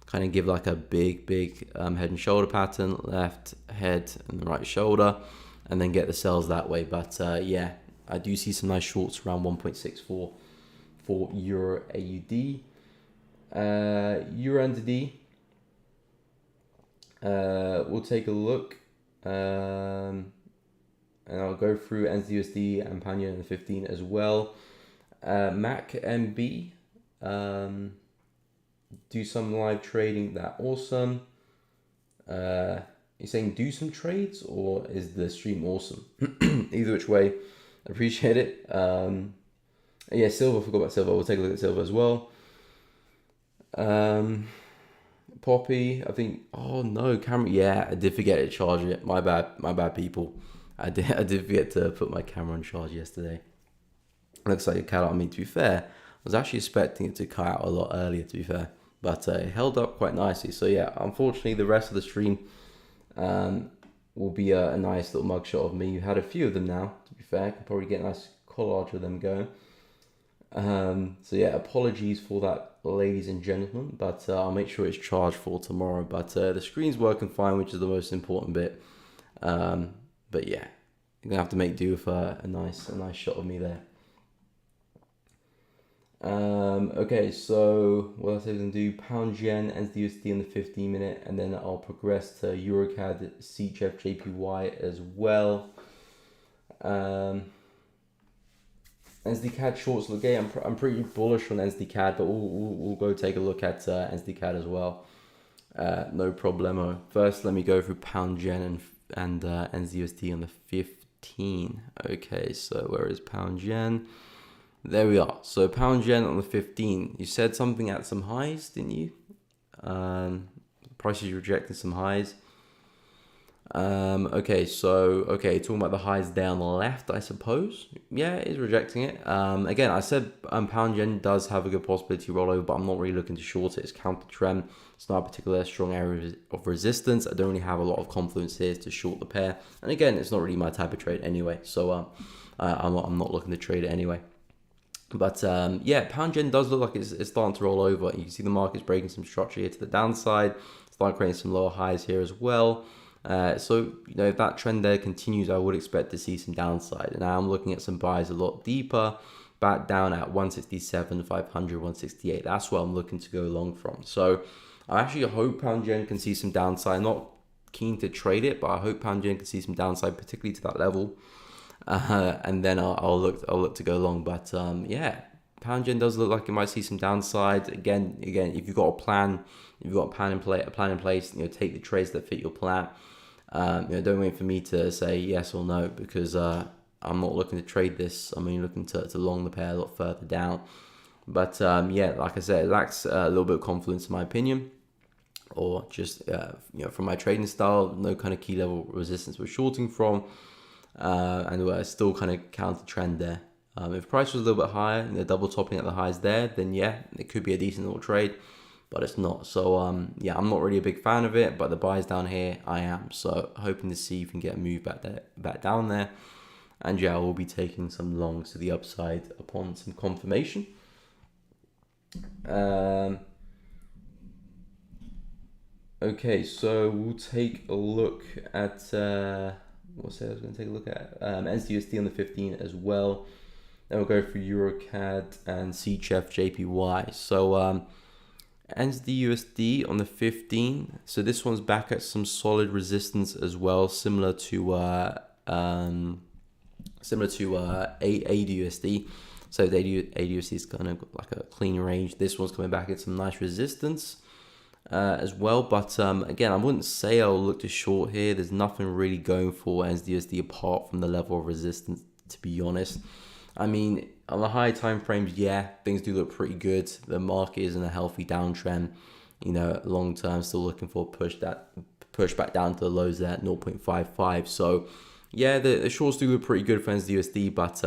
kind of give like a big head and shoulder pattern, left head and the right shoulder, and then get the sells that way. But yeah, I do see some nice shorts around 1.64 for Euro AUD. Euro NZD, we'll take a look, and I'll go through NZUSD and Panya in the 15 as well. Mac MB, do some live trading, that awesome. You're saying do some trades, or is the stream awesome? Either which way, appreciate it. Yeah, silver, forgot about silver, we'll take a look at silver as well. Poppy, I think, oh no, camera, yeah, I did forget to charge it, my bad people. I did forget to put my camera on charge yesterday. Looks like it cut out on me, to be fair. I was actually expecting it to cut out a lot earlier, to be fair, but it held up quite nicely. So yeah, unfortunately the rest of the stream will be a nice little mugshot of me. You had a few of them now, to be fair. I can probably get a nice collage of them going. So yeah, apologies for that, ladies and gentlemen, but I'll make sure it's charged for tomorrow. But the screen's working fine, which is the most important bit. But yeah, you're gonna have to make do with a nice shot of me there. Okay, so what else I was gonna do? Pound yen and the USD in the 15 minute, and then I'll progress to EuroCAD, CHF, JPY as well. NZD-CAD shorts look okay. I'm pretty bullish on NZD-CAD, but we'll go take a look at NZD-CAD as well. No problemo. First, let me go through pound yen and NZUSD on the 15. Okay, so where is pound yen? There we are. So pound yen on the 15. You said something at some highs, didn't you? Prices rejecting some highs. Okay, talking about the highs there on the left, I suppose. Yeah, it is rejecting it. Again, I said pound yen does have a good possibility to roll over, but I'm not really looking to short it. It's counter trend. It's not a particularly strong area of resistance. I don't really have a lot of confidence here to short the pair. And again, it's not really my type of trade anyway. So I'm not looking to trade it anyway. But yeah, pound yen does look like it's starting to roll over. You can see the market's breaking some structure here to the downside, starting creating some lower highs here as well. So if that trend there continues, I would expect to see some downside. And now I'm looking at some buys a lot deeper, back down at 167, 500, 168. That's what I'm looking to go long from. So I actually hope pound yen can see some downside. I'm not keen to trade it, but I hope pound yen can see some downside, particularly to that level. And then I'll look to go long. But yeah, pound yen does look like it might see some downside. Again, if you've got a plan, if you've got a plan in place, take the trades that fit your plan. Don't wait for me to say yes or no, because I'm not looking to trade this. I'm only looking to long the pair a lot further down. But yeah, like I said, it lacks a little bit of confidence in my opinion, or just from my trading style, no kind of key level resistance we're shorting from. And we're still kind of counter trend there. If price was a little bit higher, double topping at the highs there, then yeah, it could be a decent little trade, but it's not. So yeah, I'm not really a big fan of it, but the buys down here, I am. So hoping to see if we can get a move back down there. And yeah, we'll be taking some longs to the upside upon some confirmation. Okay, so we'll take a look at what's it? I was going to take a look at NZUSD on the 15 as well. Then we'll go for EuroCAD and CHF JPY. So NZUSD on the 15. So this one's back at some solid resistance as well, similar to AUDUSD. So the AUDUSD is kind of like a clean range. This one's coming back at some nice resistance as well, but again, I wouldn't say I'll look to short here. There's nothing really going for NZUSD apart from the level of resistance, to be honest. I mean, on the high time frames, yeah, things do look pretty good. The market is in a healthy downtrend. Long term, still looking for a push back down to the lows there at 0.55. So yeah, the shorts do look pretty good for NZUSD, but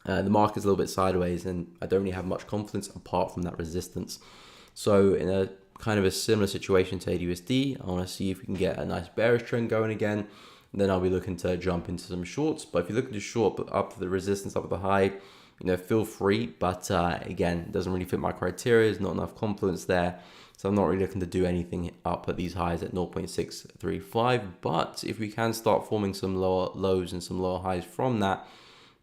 the market's a little bit sideways, and I don't really have much confidence apart from that resistance. So in a kind of a similar situation to AUDUSD, I want to see if we can get a nice bearish trend going again. Then I'll be looking to jump into some shorts. But if you're looking to short up to the resistance, up at the high, feel free. But again, it doesn't really fit my criteria. There's not enough confidence there. So I'm not really looking to do anything up at these highs at 0.635. But if we can start forming some lower lows and some lower highs from that,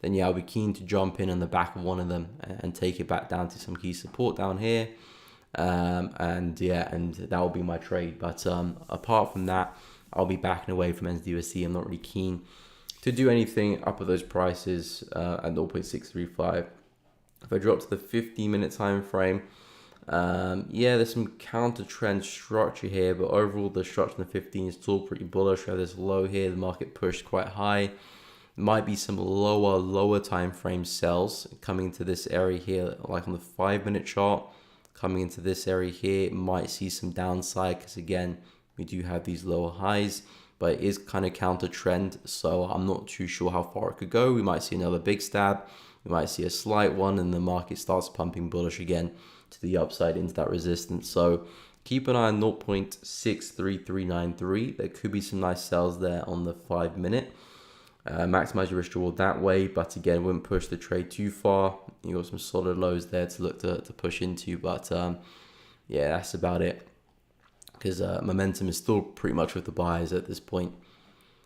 then yeah, I'll be keen to jump in on the back of one of them and take it back down to some key support down here. And that will be my trade. But apart from that, I'll be backing away from NZUSD. I'm not really keen to do anything up at those prices at 0.635. If I drop to the 15-minute time frame, yeah, there's some counter trend structure here, but overall the structure in the 15 is still pretty bullish. We have this low here, the market pushed quite high. Might be some lower time frame sells coming into this area here, like on the 5-minute chart. Coming into this area here, might see some downside because again, we do have these lower highs, but it is kind of counter trend. So I'm not too sure how far it could go. We might see another big stab. We might see a slight one and the market starts pumping bullish again to the upside into that resistance. So keep an eye on 0.63393. There could be some nice sells there on the 5-minute. Maximize your risk reward that way, but again, wouldn't push the trade too far. You got some solid lows there to look to push into, but yeah, that's about it, because momentum is still pretty much with the buyers at this point.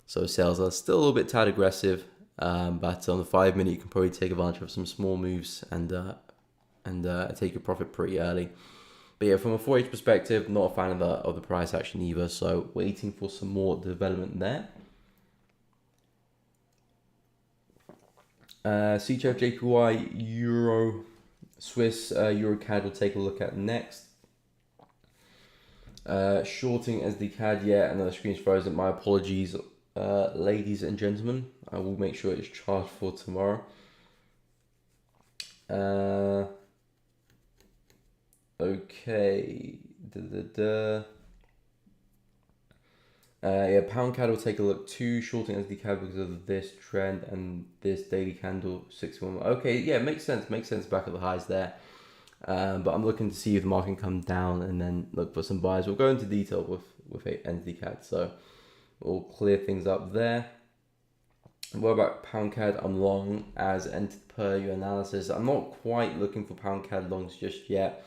So sales are still a little bit tad aggressive, but on the 5-minute you can probably take advantage of some small moves and take your profit pretty early. But yeah, from a 4H perspective, not a fan of the price action either, so waiting for some more development there. CHF, JPY, Euro, Swiss, EuroCAD we'll take a look at next. Shorting as the CAD, yeah, another screen's frozen. My apologies, ladies and gentlemen. I will make sure it's charged for tomorrow. Okay. Yeah, pound CAD will take a look. Two shorting entity CAD because of this trend and this daily candle 61. Okay, yeah, makes sense. Makes sense back at the highs there. But I'm looking to see if the market can come down and then look for some buys. We'll go into detail with entity CAD, so we'll clear things up there. What about pound CAD? I'm long as entered per your analysis. I'm not quite looking for pound CAD longs just yet.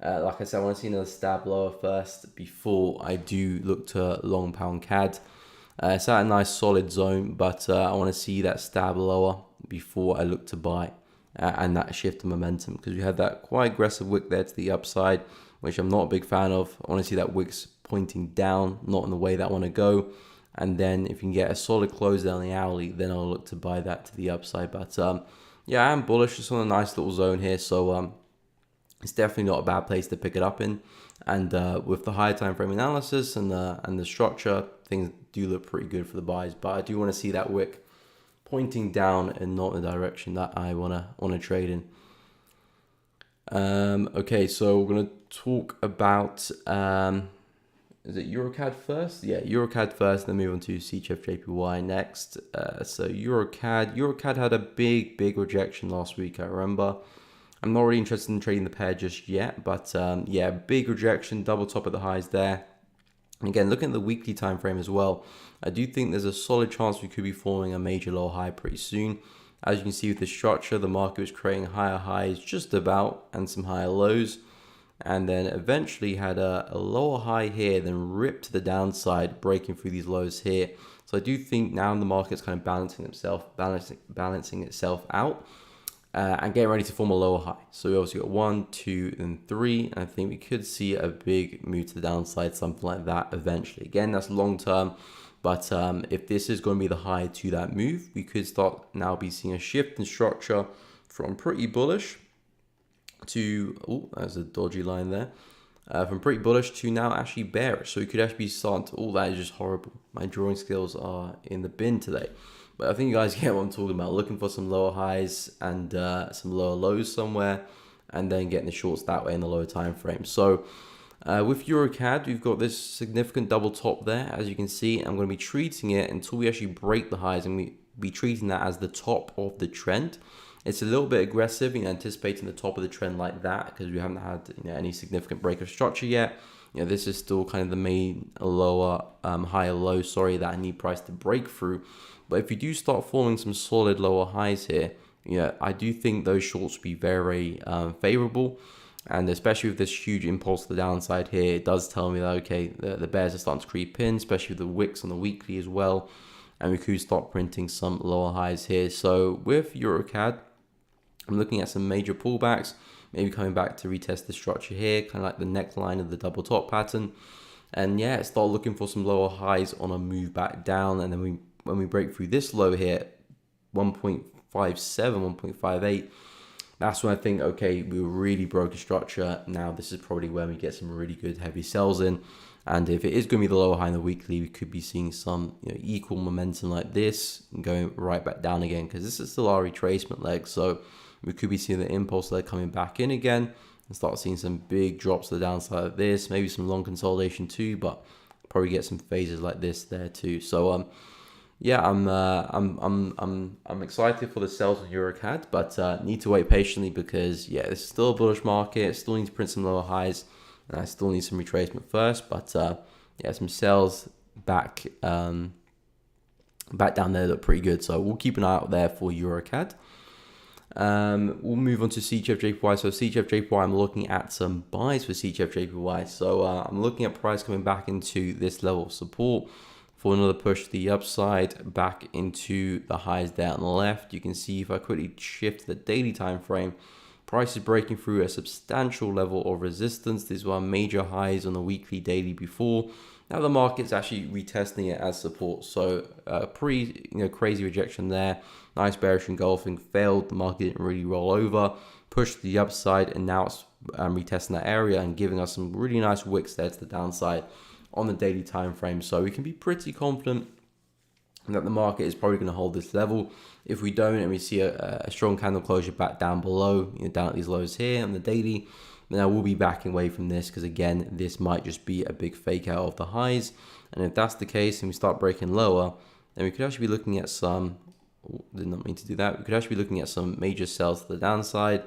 Like I said, I want to see another stab lower first before I do look to long pound CAD. It's at a nice solid zone, but I want to see that stab lower before I look to buy and that shift of momentum, because we had that quite aggressive wick there to the upside, which I'm not a big fan of. I want to see that wicks pointing down, not in the way that I want to go. And then if you can get a solid close down the hourly, then I'll look to buy that to the upside. But yeah, I am bullish. Just on a nice little zone here, so it's definitely not a bad place to pick it up in. And with the higher time frame analysis and the structure, things do look pretty good for the buys. But I do want to see that wick pointing down and not in the direction that I wanna trade in. Okay, so we're gonna talk about is it EuroCAD first? Yeah, EuroCAD first, then move on to CHF next. So EuroCAD had a big rejection last week, I remember. I'm not really interested in trading the pair just yet, but yeah, big rejection, double top at the highs there. And again, looking at the weekly time frame as well, I do think there's a solid chance we could be forming a major low high pretty soon. As you can see with the structure, the market was creating higher highs just about and some higher lows, and then eventually had a lower high here, then ripped to the downside, breaking through these lows here. So I do think now the market's kind of balancing itself out. And getting ready to form a lower high. So we obviously got 1, 2, and 3. And I think we could see a big move to the downside, something like that eventually. Again, that's long term. But if this is going to be the high to that move, we could start now be seeing a shift in structure from pretty bullish to, oh, there's a dodgy line there. From pretty bullish to now actually bearish. So we could actually start to, oh, that is just horrible. My drawing skills are in the bin today. But I think you guys get what I'm talking about. Looking for some lower highs and some lower lows somewhere, and then getting the shorts that way in the lower time frame. So with EuroCAD, we've got this significant double top there, as you can see. I'm going to be treating it until we actually break the highs, and we be treating that as the top of the trend. It's a little bit aggressive in anticipating the top of the trend like that, because we haven't had any significant break of structure yet. This is still kind of the main higher low, that I need price to break through. But if you do start forming some solid lower highs here, I do think those shorts will be very favorable. And especially with this huge impulse to the downside here, it does tell me that, okay, the bears are starting to creep in, especially with the wicks on the weekly as well. And we could start printing some lower highs here. So with EuroCAD, I'm looking at some major pullbacks, maybe coming back to retest the structure here, kind of like the neckline of the double top pattern. And yeah, start looking for some lower highs on a move back down. And then when we break through this low here, 1.57, 1.58, that's when I think, okay, we really broke the structure. Now this is probably when we get some really good heavy sells in. And if it is going to be the lower high in the weekly, we could be seeing some equal momentum like this and going right back down again, because this is still our retracement leg. So we could be seeing the impulse leg coming back in again and start seeing some big drops to the downside of this, maybe some long consolidation too, but probably get some phases like this there too. So yeah, I'm excited for the sells on EuroCAD, but need to wait patiently, because yeah, this is still a bullish market. Still need to print some lower highs, and I still need some retracement first. But yeah, some sells back down there look pretty good. So we'll keep an eye out there for EuroCAD. We'll move on to CHF So CHF I'm looking at some buys for CHF So I'm looking at price coming back into this level of support for another push to the upside, back into the highs there on the left. You can see if I quickly shift the daily time frame, price is breaking through a substantial level of resistance. These were major highs on the weekly, daily before. Now the market's actually retesting it as support. So pretty crazy rejection there. Nice bearish engulfing, failed. The market didn't really roll over, pushed to the upside, and now it's retesting that area and giving us some really nice wicks there to the downside on the daily time frame. So we can be pretty confident that the market is probably going to hold this level. If we don't and we see a strong candle closure back down below, down at these lows here on the daily, then I will be backing away from this, because again, this might just be a big fake out of the highs. And if that's the case and we start breaking lower, then we could actually be looking at some, did not mean to do that, we could actually be looking at some major sells to the downside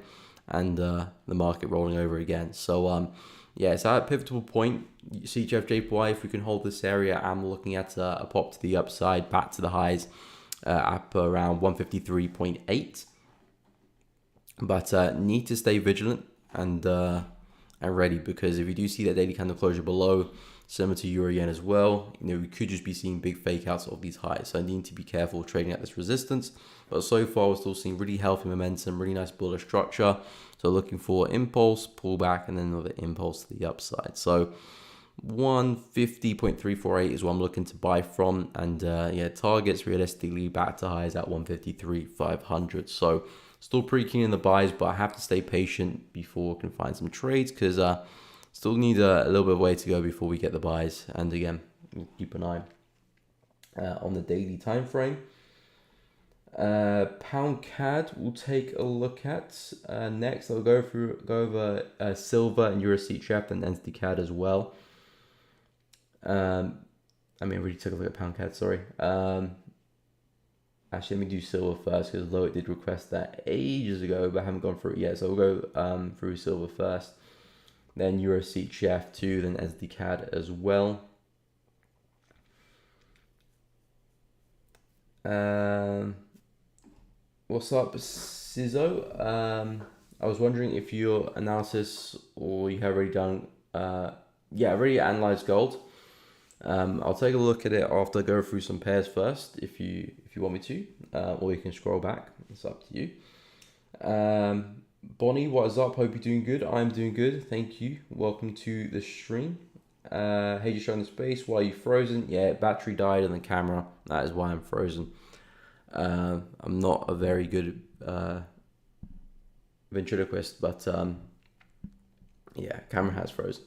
and the market rolling over again. So yeah, it's at a pivotal point. CHF JPY, if we can hold this area, I'm looking at a pop to the upside, back to the highs, up around 153.8. But need to stay vigilant and ready, because if you do see that daily candle closure below, similar to Euro Yen as well, we could just be seeing big fake outs of these highs. So I need to be careful trading at this resistance. But so far, we're still seeing really healthy momentum, really nice bullish structure. So looking for impulse, pullback, and then another impulse to the upside. So 150.348 is what I'm looking to buy from. And yeah, targets realistically back to highs at 153.500. So still pretty keen in the buys, but I have to stay patient before I can find some trades, because still need a little bit of way to go before we get the buys. And again, we'll keep an eye on the daily time frame. Pound CAD we'll take a look at next. I'll go over silver and Euro CHF and entity CAD as well. I already took a look at pound CAD, sorry. Actually, let me do silver first, because Loic did request that ages ago, but I haven't gone through it yet. So we'll go through silver first, then Euro CHF too, then entity CAD as well. What's up, Sizzo? I was wondering if your analysis, or you have already done, already analyzed gold. I'll take a look at it after I go through some pairs first, if you want me to, or you can scroll back. It's up to you. Bonnie, what is up? Hope you're doing good. I'm doing good, thank you. Welcome to the stream. Hey, just showing the space. Why are you frozen? Yeah, battery died on the camera. That is why I'm frozen. I'm not a very good ventriloquist, but yeah, camera has frozen.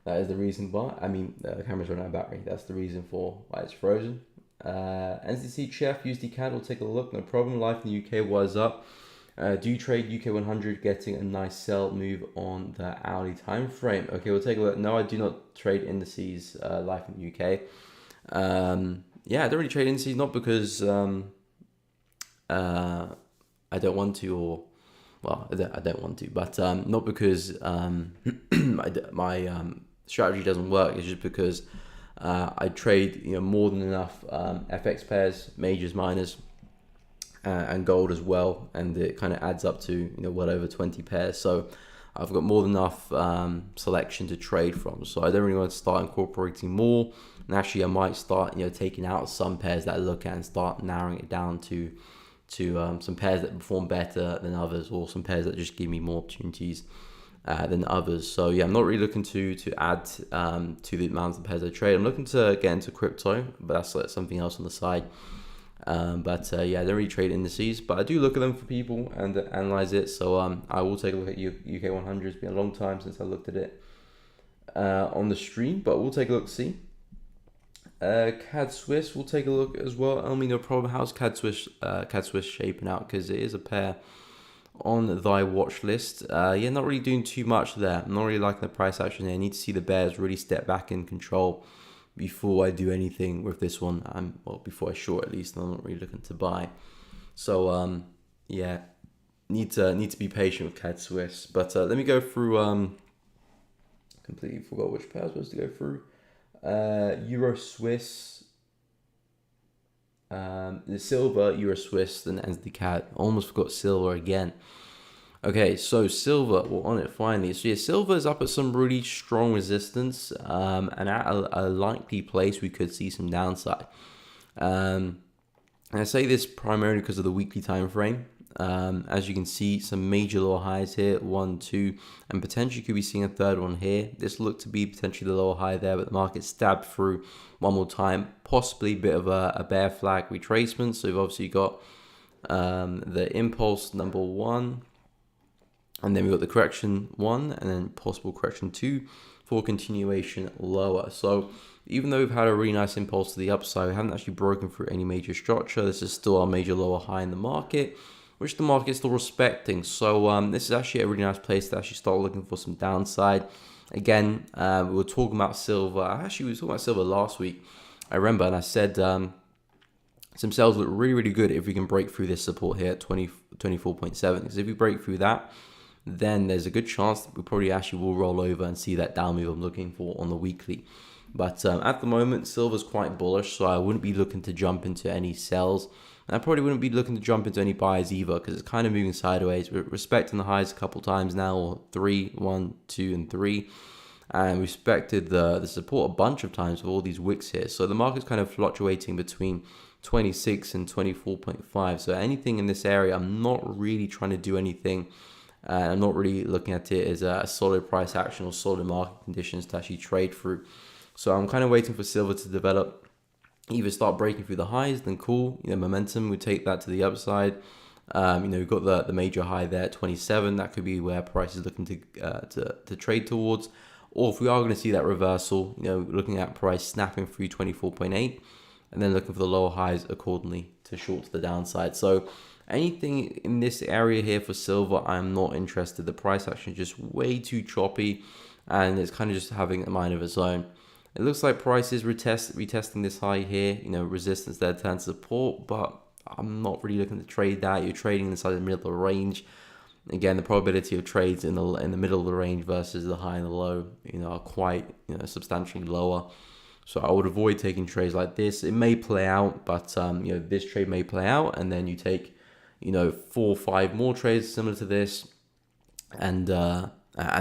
That is the reason why. The camera's running out of battery. That's the reason for why it's frozen. NCC Chef, USD CAD, we'll take a look. No problem. Life in the UK was up. Do you trade UK 100 getting a nice sell move on the hourly time frame? Okay, we'll take a look. No, I do not trade indices life in the UK. Yeah, I don't really trade indices, not because I don't want to, or well, I don't want to, but not because my strategy doesn't work. It's just because I trade more than enough FX pairs, majors, minors, and gold as well, and it kind of adds up to well over 20 pairs. So I've got more than enough selection to trade from. So I don't really want to start incorporating more. And actually, I might start taking out some pairs that I look at and start narrowing it down to some pairs that perform better than others, or some pairs that just give me more opportunities than others. So yeah, I'm not really looking to add to the amount of pairs I trade. I'm looking to get into crypto, but that's something else on the side. Yeah, I don't really trade indices, but I do look at them for people and analyze it. So I will take a look at UK 100. It's been a long time since I looked at it on the stream, but we'll take a look, see. CAD Swiss, we'll take a look as well. No problem. How's CAD Swiss shaping out? Because it is a pair on thy watch list. Yeah, not really doing too much there. I'm not really liking the price action here. I need to see the bears really step back in control before I do anything with this one. Before I short at least. I'm not really looking to buy. So yeah, need to be patient with CAD Swiss. But let me go through. Completely forgot which pair I was supposed to go through. Euro Swiss, the silver, Euro Swiss, then entity CAD. Almost forgot silver again. Okay, so silver, we're on it finally. So yeah, silver is up at some really strong resistance, and at a likely place we could see some downside. And I say this primarily because of the weekly time frame. As you can see, some major lower highs here, 1, 2, and potentially could be seeing a third one here. This looked to be potentially the lower high there, but the market stabbed through one more time, possibly a bit of a bear flag retracement. So we've obviously got the impulse number 1, And then we've got the correction 1 and then possible correction 2 for continuation lower. So even though we've had a really nice impulse to the upside, we haven't actually broken through any major structure. This is still our major lower high in the market, which the market is still respecting. So this is actually a really nice place to actually start looking for some downside. Again, we were talking about silver. Actually, we were talking about silver last week, I remember, and I said some sales look really, really good if we can break through this support here at 24.7. Because if we break through that, then there's a good chance that we probably actually will roll over and see that down move I'm looking for on the weekly. But at the moment, silver's quite bullish, so I wouldn't be looking to jump into any sells. And I probably wouldn't be looking to jump into any buys either, because it's kind of moving sideways. We're respecting the highs a couple times now, or 3, 1, 2, and 3. And we respected the support a bunch of times with all these wicks here. So the market's kind of fluctuating between 26 and 24.5. So anything in this area, I'm not really trying to do anything. I'm not really looking at it as a solid price action or solid market conditions to actually trade through. So I'm kind of waiting for silver to develop, either start breaking through the highs, then cool, momentum would take that to the upside. We've got the major high there at 27. That could be where price is looking to trade towards. Or if we are going to see that reversal, looking at price snapping through 24.8 and then looking for the lower highs accordingly to short to the downside. So anything in this area here for silver, I'm not interested. The price action is just way too choppy and it's kind of just having a mind of its own. It looks like price is retesting this high here, resistance there turns support, but I'm not really looking to trade that. You're trading inside the middle of the range. Again, the probability of trades in the middle of the range versus the high and the low, are quite, substantially lower. So I would avoid taking trades like this. It may play out, but this trade may play out, and then you take, 4 or 5 more trades similar to this, and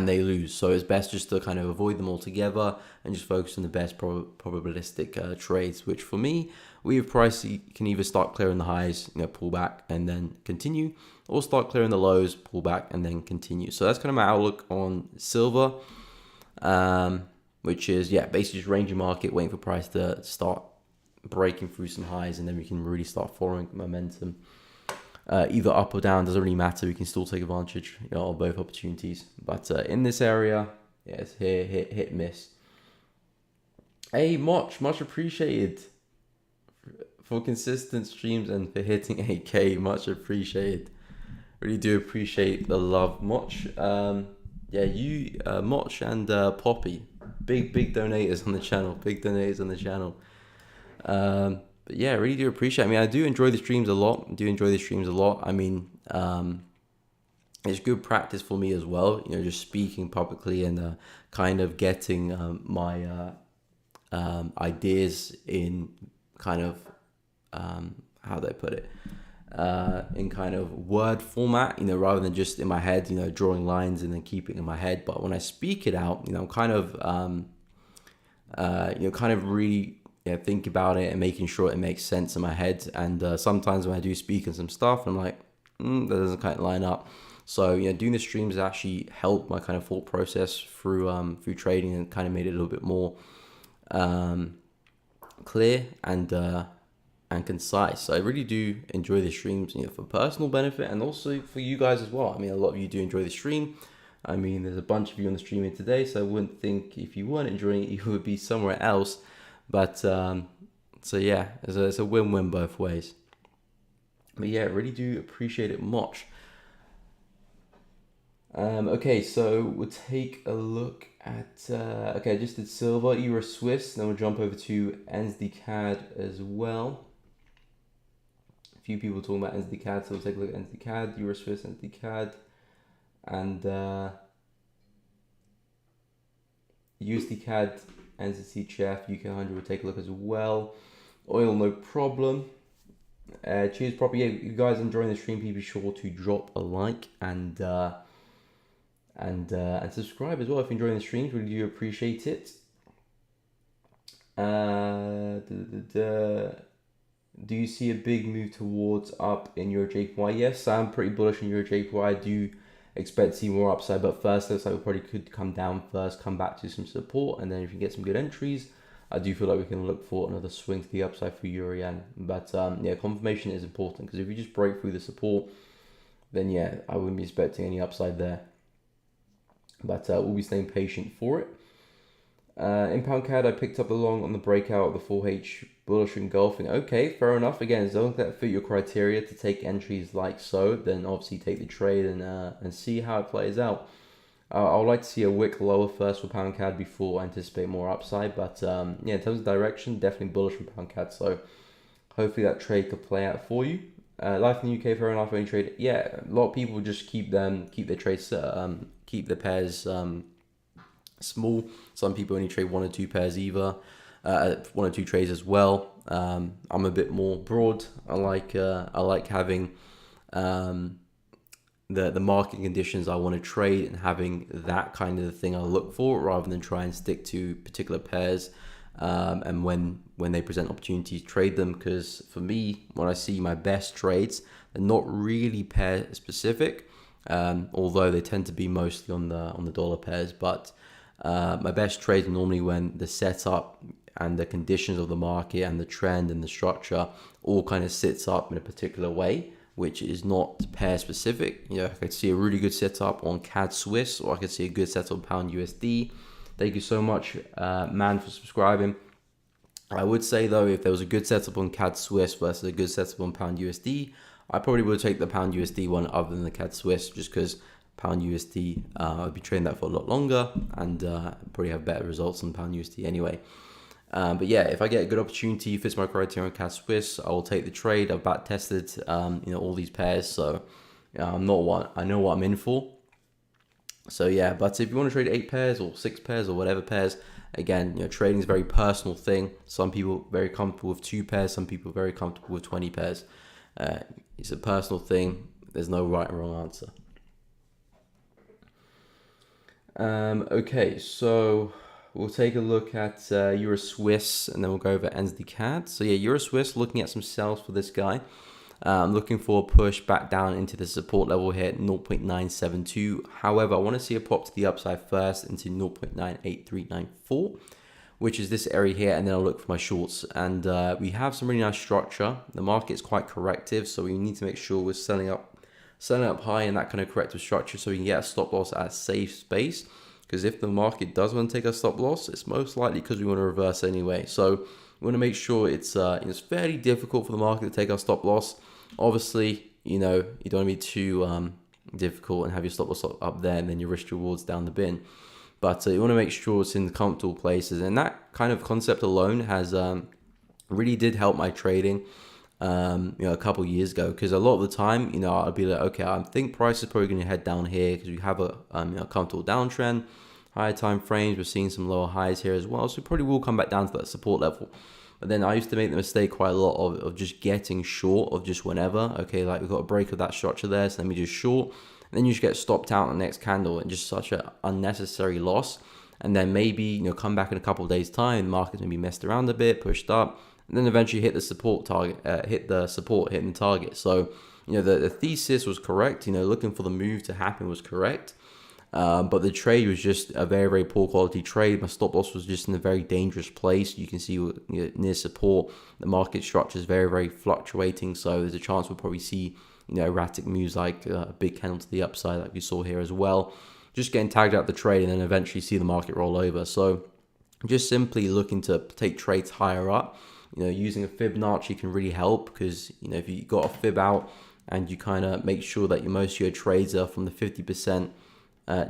they lose. So it's best just to kind of avoid them altogether and just focus on the best probabilistic trades. Which for me, with price, you can either start clearing the highs, pull back and then continue, or start clearing the lows, pull back and then continue. So that's kind of my outlook on silver. Which is, basically just ranging market, waiting for price to start breaking through some highs, and then we can really start following momentum. Either up or down, doesn't really matter. We can still take advantage of both opportunities. But in this area, it's here, hit, miss. Hey, much appreciated for consistent streams and for hitting 8K. Much appreciated. Really do appreciate the love, much. You, Moch and Poppy, big donators on the channel. But yeah, really do appreciate it. I mean, I do enjoy the streams a lot. I mean, it's good practice for me as well, just speaking publicly and kind of getting my ideas in kind of, how do I put it? In kind of word format, rather than just in my head, drawing lines and then keeping it in my head. But when I speak it out, I'm kind of, really think about it and making sure it makes sense in my head. And sometimes when I do speak on some stuff, I'm like, that doesn't kind of line up. So doing the streams actually helped my kind of thought process through trading and kind of made it a little bit more clear and concise. So I really do enjoy the streams, for personal benefit and also for you guys as well. I mean, a lot of you do enjoy the stream. I mean, there's a bunch of you on the stream here today, so I wouldn't think if you weren't enjoying it, you would be somewhere else. But so yeah, it's a win-win both ways. But yeah, really do appreciate it much. Okay, so we'll take a look at I just did silver, euro, Swiss. Then we'll jump over to NZD-CAD as well. A few people talking about NZD-CAD, so we'll take a look at NZD-CAD, euro, Swiss, NZD-CAD, and USD-CAD, NZD-CHF, UK 100. We'll take a look as well. Oil, no problem. Cheers, proper. Yeah, you guys enjoying the stream? Be sure to drop a like and subscribe as well if you're enjoying the streams. Really do appreciate it. Do you see a big move towards up in Euro JPY? Yes, I'm pretty bullish in Euro JPY. I do expect to see more upside, but first looks like we probably could come down first, come back to some support, and then if you get some good entries, I do feel like we can look for another swing to the upside for Euro Yen. But confirmation is important, because if you just break through the support, then yeah, I wouldn't be expecting any upside there. but we'll be staying patient for it. In pound CAD, I picked up the long on the breakout of the 4H bullish engulfing. Okay, fair enough. Again, as long as that fit your criteria to take entries like so, then obviously take the trade and see how it plays out. I would like to see a wick lower first for pound CAD before I anticipate more upside. But yeah, in terms of direction, definitely bullish for pound CAD. So hopefully that trade could play out for you. Life in the UK, fair enough. Only trade, yeah. A lot of people just keep their trades, keep the pairs small. Some people only trade 1 or 2 pairs either, 1 or 2 trades as well. I'm a bit more broad. I like having the market conditions I want to trade and having that kind of thing I look for, rather than try and stick to particular pairs and when they present opportunities, trade them. Because for me, when I see my best trades, they're not really pair specific, although they tend to be mostly on the dollar pairs. But my best trades are normally when the setup and the conditions of the market and the trend and the structure all kind of sits up in a particular way, which is not pair specific. You know, I could see a really good setup on CAD Swiss, or I could see a good setup on pound USD. Thank you so much, man, for subscribing. I would say though, if there was a good setup on CAD Swiss versus a good setup on pound USD, I probably would take the pound USD one other than the CAD Swiss, just because pound USD, I'd be trading that for a lot longer and probably have better results on pound USD anyway. But yeah, if I get a good opportunity, fits my criteria on CAD Swiss, I will take the trade. I've back tested, all these pairs, so I know what I'm in for. So yeah, but if you want to trade 8 pairs or 6 pairs or whatever pairs, again, trading is a very personal thing. Some people very comfortable with 2 pairs, some people very comfortable with 20 pairs. It's a personal thing. There's no right or wrong answer. Okay, so we'll take a look at Euro Swiss, and then we'll go over NZD CAD. So yeah, Euro Swiss, looking at some sells for this guy. I'm looking for a push back down into the support level here at 0.972. However, I want to see a pop to the upside first into 0.98394, which is this area here, and then I'll look for my shorts. And we have some really nice structure. The market's quite corrective, so we need to make sure we're selling up high in that kind of corrective structure, so we can get a stop loss at a safe space. Because if the market does want to take a stop loss, it's most likely because we want to reverse anyway. So we want to make sure it's fairly difficult for the market to take our stop loss. Obviously, you don't want to be too difficult and have your stop loss up there and then your risk rewards down the bin. But you want to make sure it's in comfortable places, and that kind of concept alone has really did help my trading. A couple of years ago, because a lot of the time, I'd be like, okay, I think price is probably going to head down here because we have a comfortable downtrend, higher time frames. We're seeing some lower highs here as well, so we probably will come back down to that support level. But then I used to make the mistake quite a lot of just getting short of just whenever. Okay, like we've got a break of that structure there, so let me just short. And then you just get stopped out on the next candle, and just such an unnecessary loss. And then maybe come back in a couple of days' time, the market's maybe messed around a bit, pushed up, and then eventually hit the support target, hitting the target. So, the thesis was correct. Looking for the move to happen was correct. But the trade was just a very, very poor quality trade. My stop loss was just in a very dangerous place. You can see near support, the market structure is very, very fluctuating. So there's a chance we'll probably see, erratic moves like a big candle to the upside like we saw here as well. Just getting tagged out the trade and then eventually see the market roll over. So just simply looking to take trades higher up. Using a Fibonacci can really help, because, if you got a fib out and you kind of make sure that most of your trades are from the 50%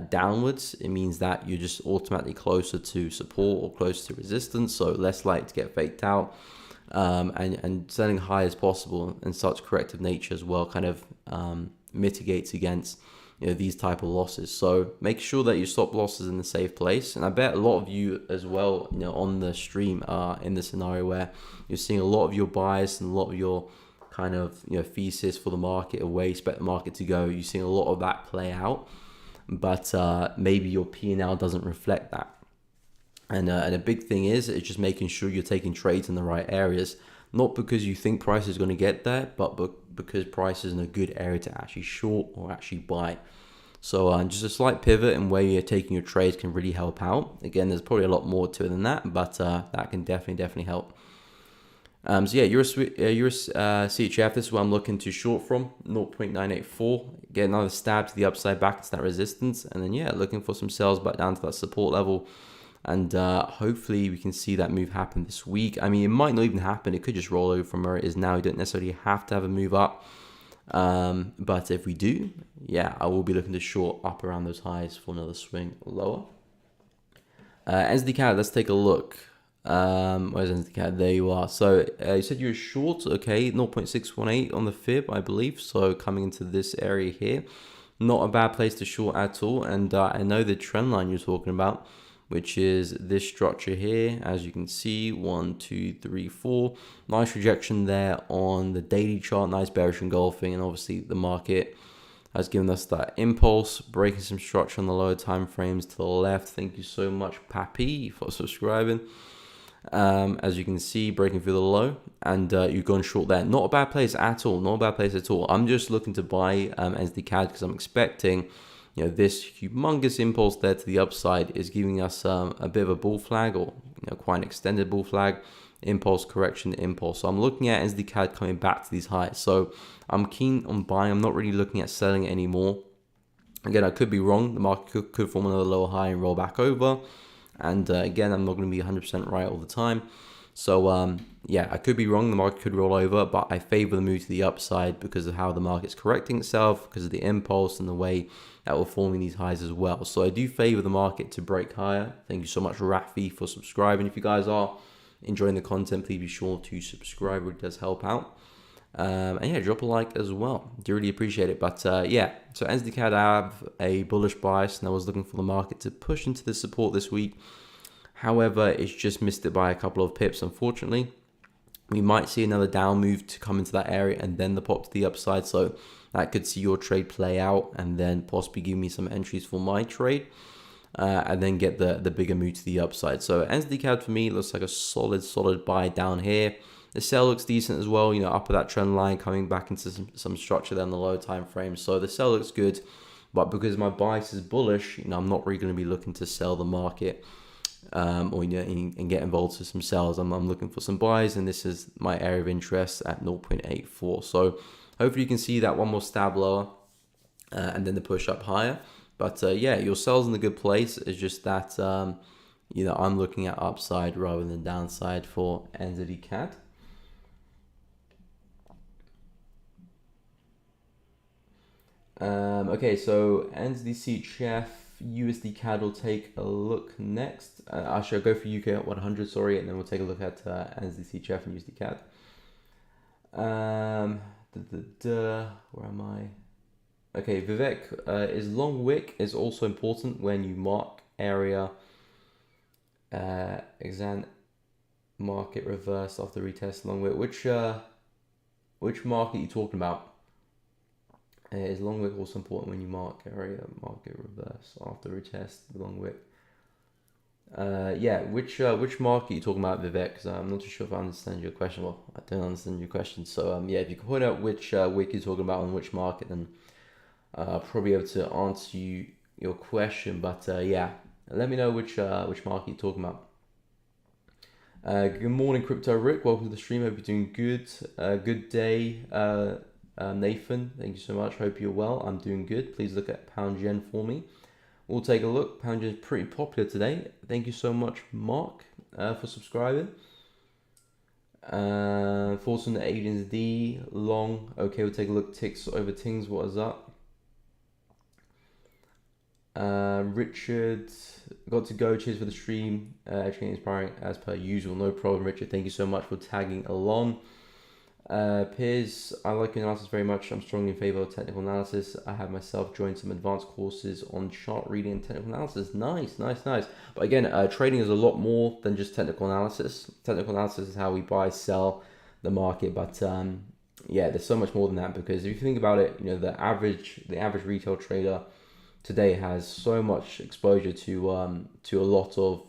downwards, it means that you're just automatically closer to support or closer to resistance, so less likely to get faked out, and selling high as possible and such corrective nature as well kind of mitigates against these type of losses. So make sure that your stop loss is in the safe place. And I bet a lot of you as well, on the stream are in the scenario where you're seeing a lot of your bias and a lot of your kind of thesis for the market, or where you expect the market to go. You're seeing a lot of that play out, but maybe your P&L doesn't reflect that. And a big thing is just making sure you're taking trades in the right areas, not because you think price is going to get there, but because price is in a good area to actually short or actually buy. So just a slight pivot in where you're taking your trades can really help out. Again, there's probably a lot more to it than that, but that can definitely help. So yeah, CHF, this is what I'm looking to short from, 0.984. Get another stab to the upside back into that resistance. And then yeah, looking for some sales back down to that support level. And hopefully we can see that move happen this week. I mean, it might not even happen. It could just roll over from where it is now. You don't necessarily have to have a move up. But if we do, yeah, I will be looking to short up around those highs for another swing lower. NZD-CAD, let's take a look. Where's NZD-CAD? There you are. So you said you were short, okay, 0.618 on the fib, I believe. So coming into this area here, not a bad place to short at all. And I know the trend line you're talking about, which is this structure here. As you can see, 1, 2, 3, 4. Nice rejection there on the daily chart, nice bearish engulfing, and obviously the market has given us that impulse, breaking some structure on the lower time frames to the left. Thank you so much, Pappy, for subscribing. As you can see, breaking through the low, and you've gone short there. Not a bad place at all. Not a bad place at all. I'm just looking to buy NZD-CAD because I'm expecting, you know, this humongous impulse there to the upside is giving us a bit of a bull flag, or quite an extended bull flag. Impulse, correction, impulse. So I'm looking at NZD-CAD coming back to these highs. So I'm keen on buying. I'm not really looking at selling it anymore. Again, I could be wrong. The market could form another lower high and roll back over. And again, I'm not going to be 100% right all the time. So yeah, I could be wrong. The market could roll over, but I favor the move to the upside because of how the market's correcting itself, because of the impulse and the way that we're forming these highs as well. So I do favor the market to break higher. Thank you so much, Rafi, for subscribing. If you guys are enjoying the content, please be sure to subscribe. It does help out. And yeah, drop a like as well. Do really appreciate it. But yeah, so NZD-CAD, I have a bullish bias, and I was looking for the market to push into the support this week. However, it's just missed it by a couple of pips, unfortunately. We might see another down move to come into that area and then the pop to the upside. So that could see your trade play out and then possibly give me some entries for my trade. And then get the bigger move to the upside. So NZD-CAD for me looks like a solid buy down here. The sell looks decent as well, up of that trend line, coming back into some structure there on the lower time frame. So the sell looks good, but because my bias is bullish, I'm not really going to be looking to sell the market or and get involved with some sells. I'm looking for some buys, and this is my area of interest at 0.84. So hopefully you can see that one more stab lower and then the push up higher. But yeah, your sell's in a good place. It's just that I'm looking at upside rather than downside for NZD-CAD. Okay, so NZD-CHF, USD-CAD will take a look next. Actually, I'll go for UK at 100, sorry, and then we'll take a look at NZD-CHF and USD-CAD. Where am I? Okay, Vivek, is long wick is also important when you mark area, exam market reverse after retest long wick. Which market are you talking about? Is long wick also important when you mark area, market reverse after retest the long wick? Yeah, which market are you talking about, Vivek? Because I'm not too sure if I understand your question. Well, I don't understand your question. So yeah, if you can point out which wick you're talking about and which market, then I'll probably be able to answer your question. But yeah, let me know which market you're talking about. Good morning, Crypto Rick. Welcome to the stream. Hope you're doing good. Good day, Nathan. Thank you so much. Hope you're well. I'm doing good. Please look at pound yen for me. We'll take a look. Pound yen is pretty popular today. Thank you so much, Mark, for subscribing. Thoughts on the Aliens D long. Okay, we'll take a look. Ticks over Tings. What is up? Richard, got to go. Cheers for the stream. Actually inspiring as per usual. No problem, Richard. Thank you so much for tagging along. Piers, I like your analysis very much. I'm strongly in favor of technical analysis. I have myself joined some advanced courses on chart reading and technical analysis. Nice. But again, trading is a lot more than just technical analysis. Technical analysis is how we buy, sell the market. But yeah, there's so much more than that, because if you think about it, the average retail trader today has so much exposure to a lot of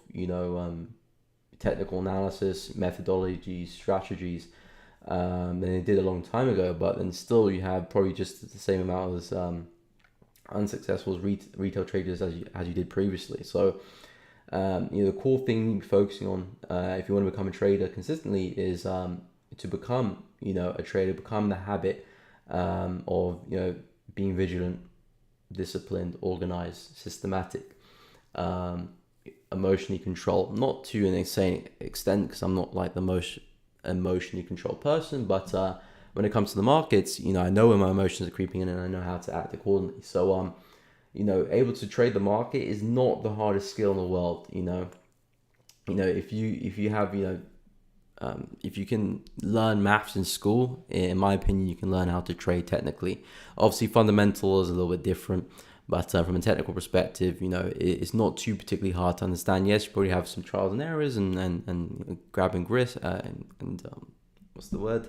technical analysis, methodologies, strategies than they did a long time ago. But then still, you have probably just the same amount as unsuccessful retail traders as you did previously. So the core thing you're focusing on if you want to become a trader consistently is to become, a trader, become the habit of, being vigilant, disciplined, organized, systematic, emotionally controlled. Not to an insane extent, because I'm not like the most emotionally controlled person, but when it comes to the markets, I know when my emotions are creeping in and I know how to act accordingly. So, able to trade the market is not the hardest skill in the world. If you have, if you can learn maths in school, in my opinion, you can learn how to trade technically. Obviously, fundamental is a little bit different, but from a technical perspective, it's not too particularly hard to understand. Yes, you probably have some trials and errors and grabbing risk what's the word?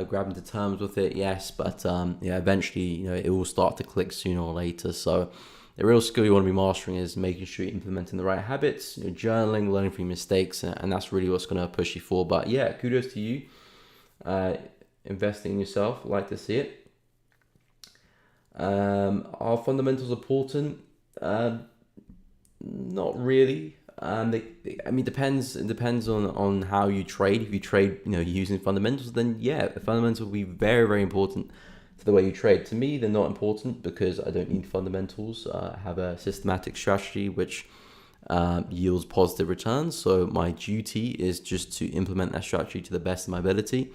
Grabbing to terms with it, yes, but eventually, it will start to click sooner or later. So the real skill you want to be mastering is making sure you're implementing the right habits, journaling, learning from your mistakes, and that's really what's going to push you forward. But yeah, kudos to you. Investing in yourself, like to see it. Are fundamentals important? Not really. Depends. It depends on how you trade. If you trade, using fundamentals, then yeah, the fundamentals will be very, very important to the way you trade. To me, they're not important because I don't need fundamentals. I have a systematic strategy which yields positive returns. So my duty is just to implement that strategy to the best of my ability,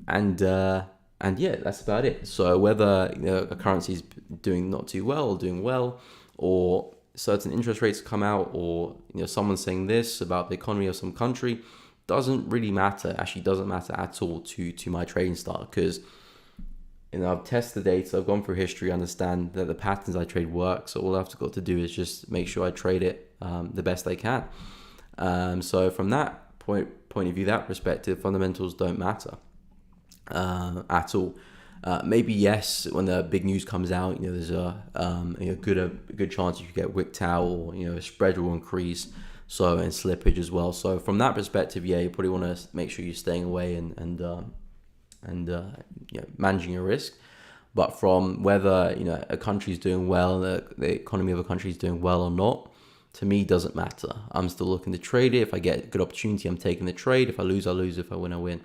and yeah, that's about it. So whether a currency is doing not too well or doing well, or certain interest rates come out, or someone's saying this about the economy of some country, doesn't really matter. Actually, doesn't matter at all to my trading style, because I've tested the data, I've gone through history, understand that the patterns I trade work. So all I've got to do is just make sure I trade it the best I can. So from that point of view, that perspective, fundamentals don't matter at all. Maybe yes, when the big news comes out, there's a good chance you could get wicked out, or a spread will increase, so, and slippage as well. So from that perspective, yeah, you probably want to make sure you're staying away and managing your risk. But from whether a country is doing well, the economy of a country is doing well or not, to me doesn't matter. I'm still looking to trade it. If I get a good opportunity, I'm taking the trade. If I lose, I lose. If I win, I win.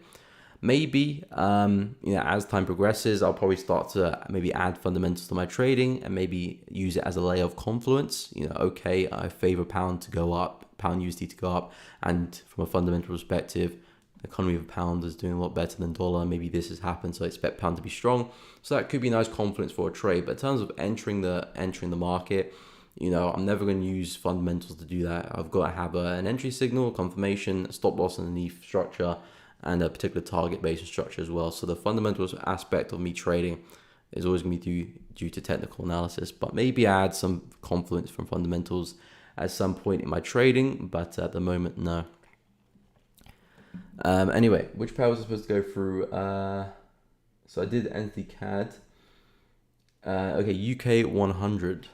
Maybe, as time progresses, I'll probably start to maybe add fundamentals to my trading and maybe use it as a layer of confluence. Okay, I favor pound to go up, pound USD to go up. And from a fundamental perspective, the economy of pound is doing a lot better than dollar. Maybe this has happened, so I expect pound to be strong. So that could be nice confluence for a trade. But in terms of entering the market, I'm never going to use fundamentals to do that. I've got to have an entry signal, confirmation, stop loss underneath structure, and a particular target-based structure as well. So the fundamentals aspect of me trading is always going to be due to technical analysis, but maybe I add some confluence from fundamentals at some point in my trading, but at the moment, no. Anyway, which pair was I supposed to go through? So I did entity CAD. Okay, UK 100.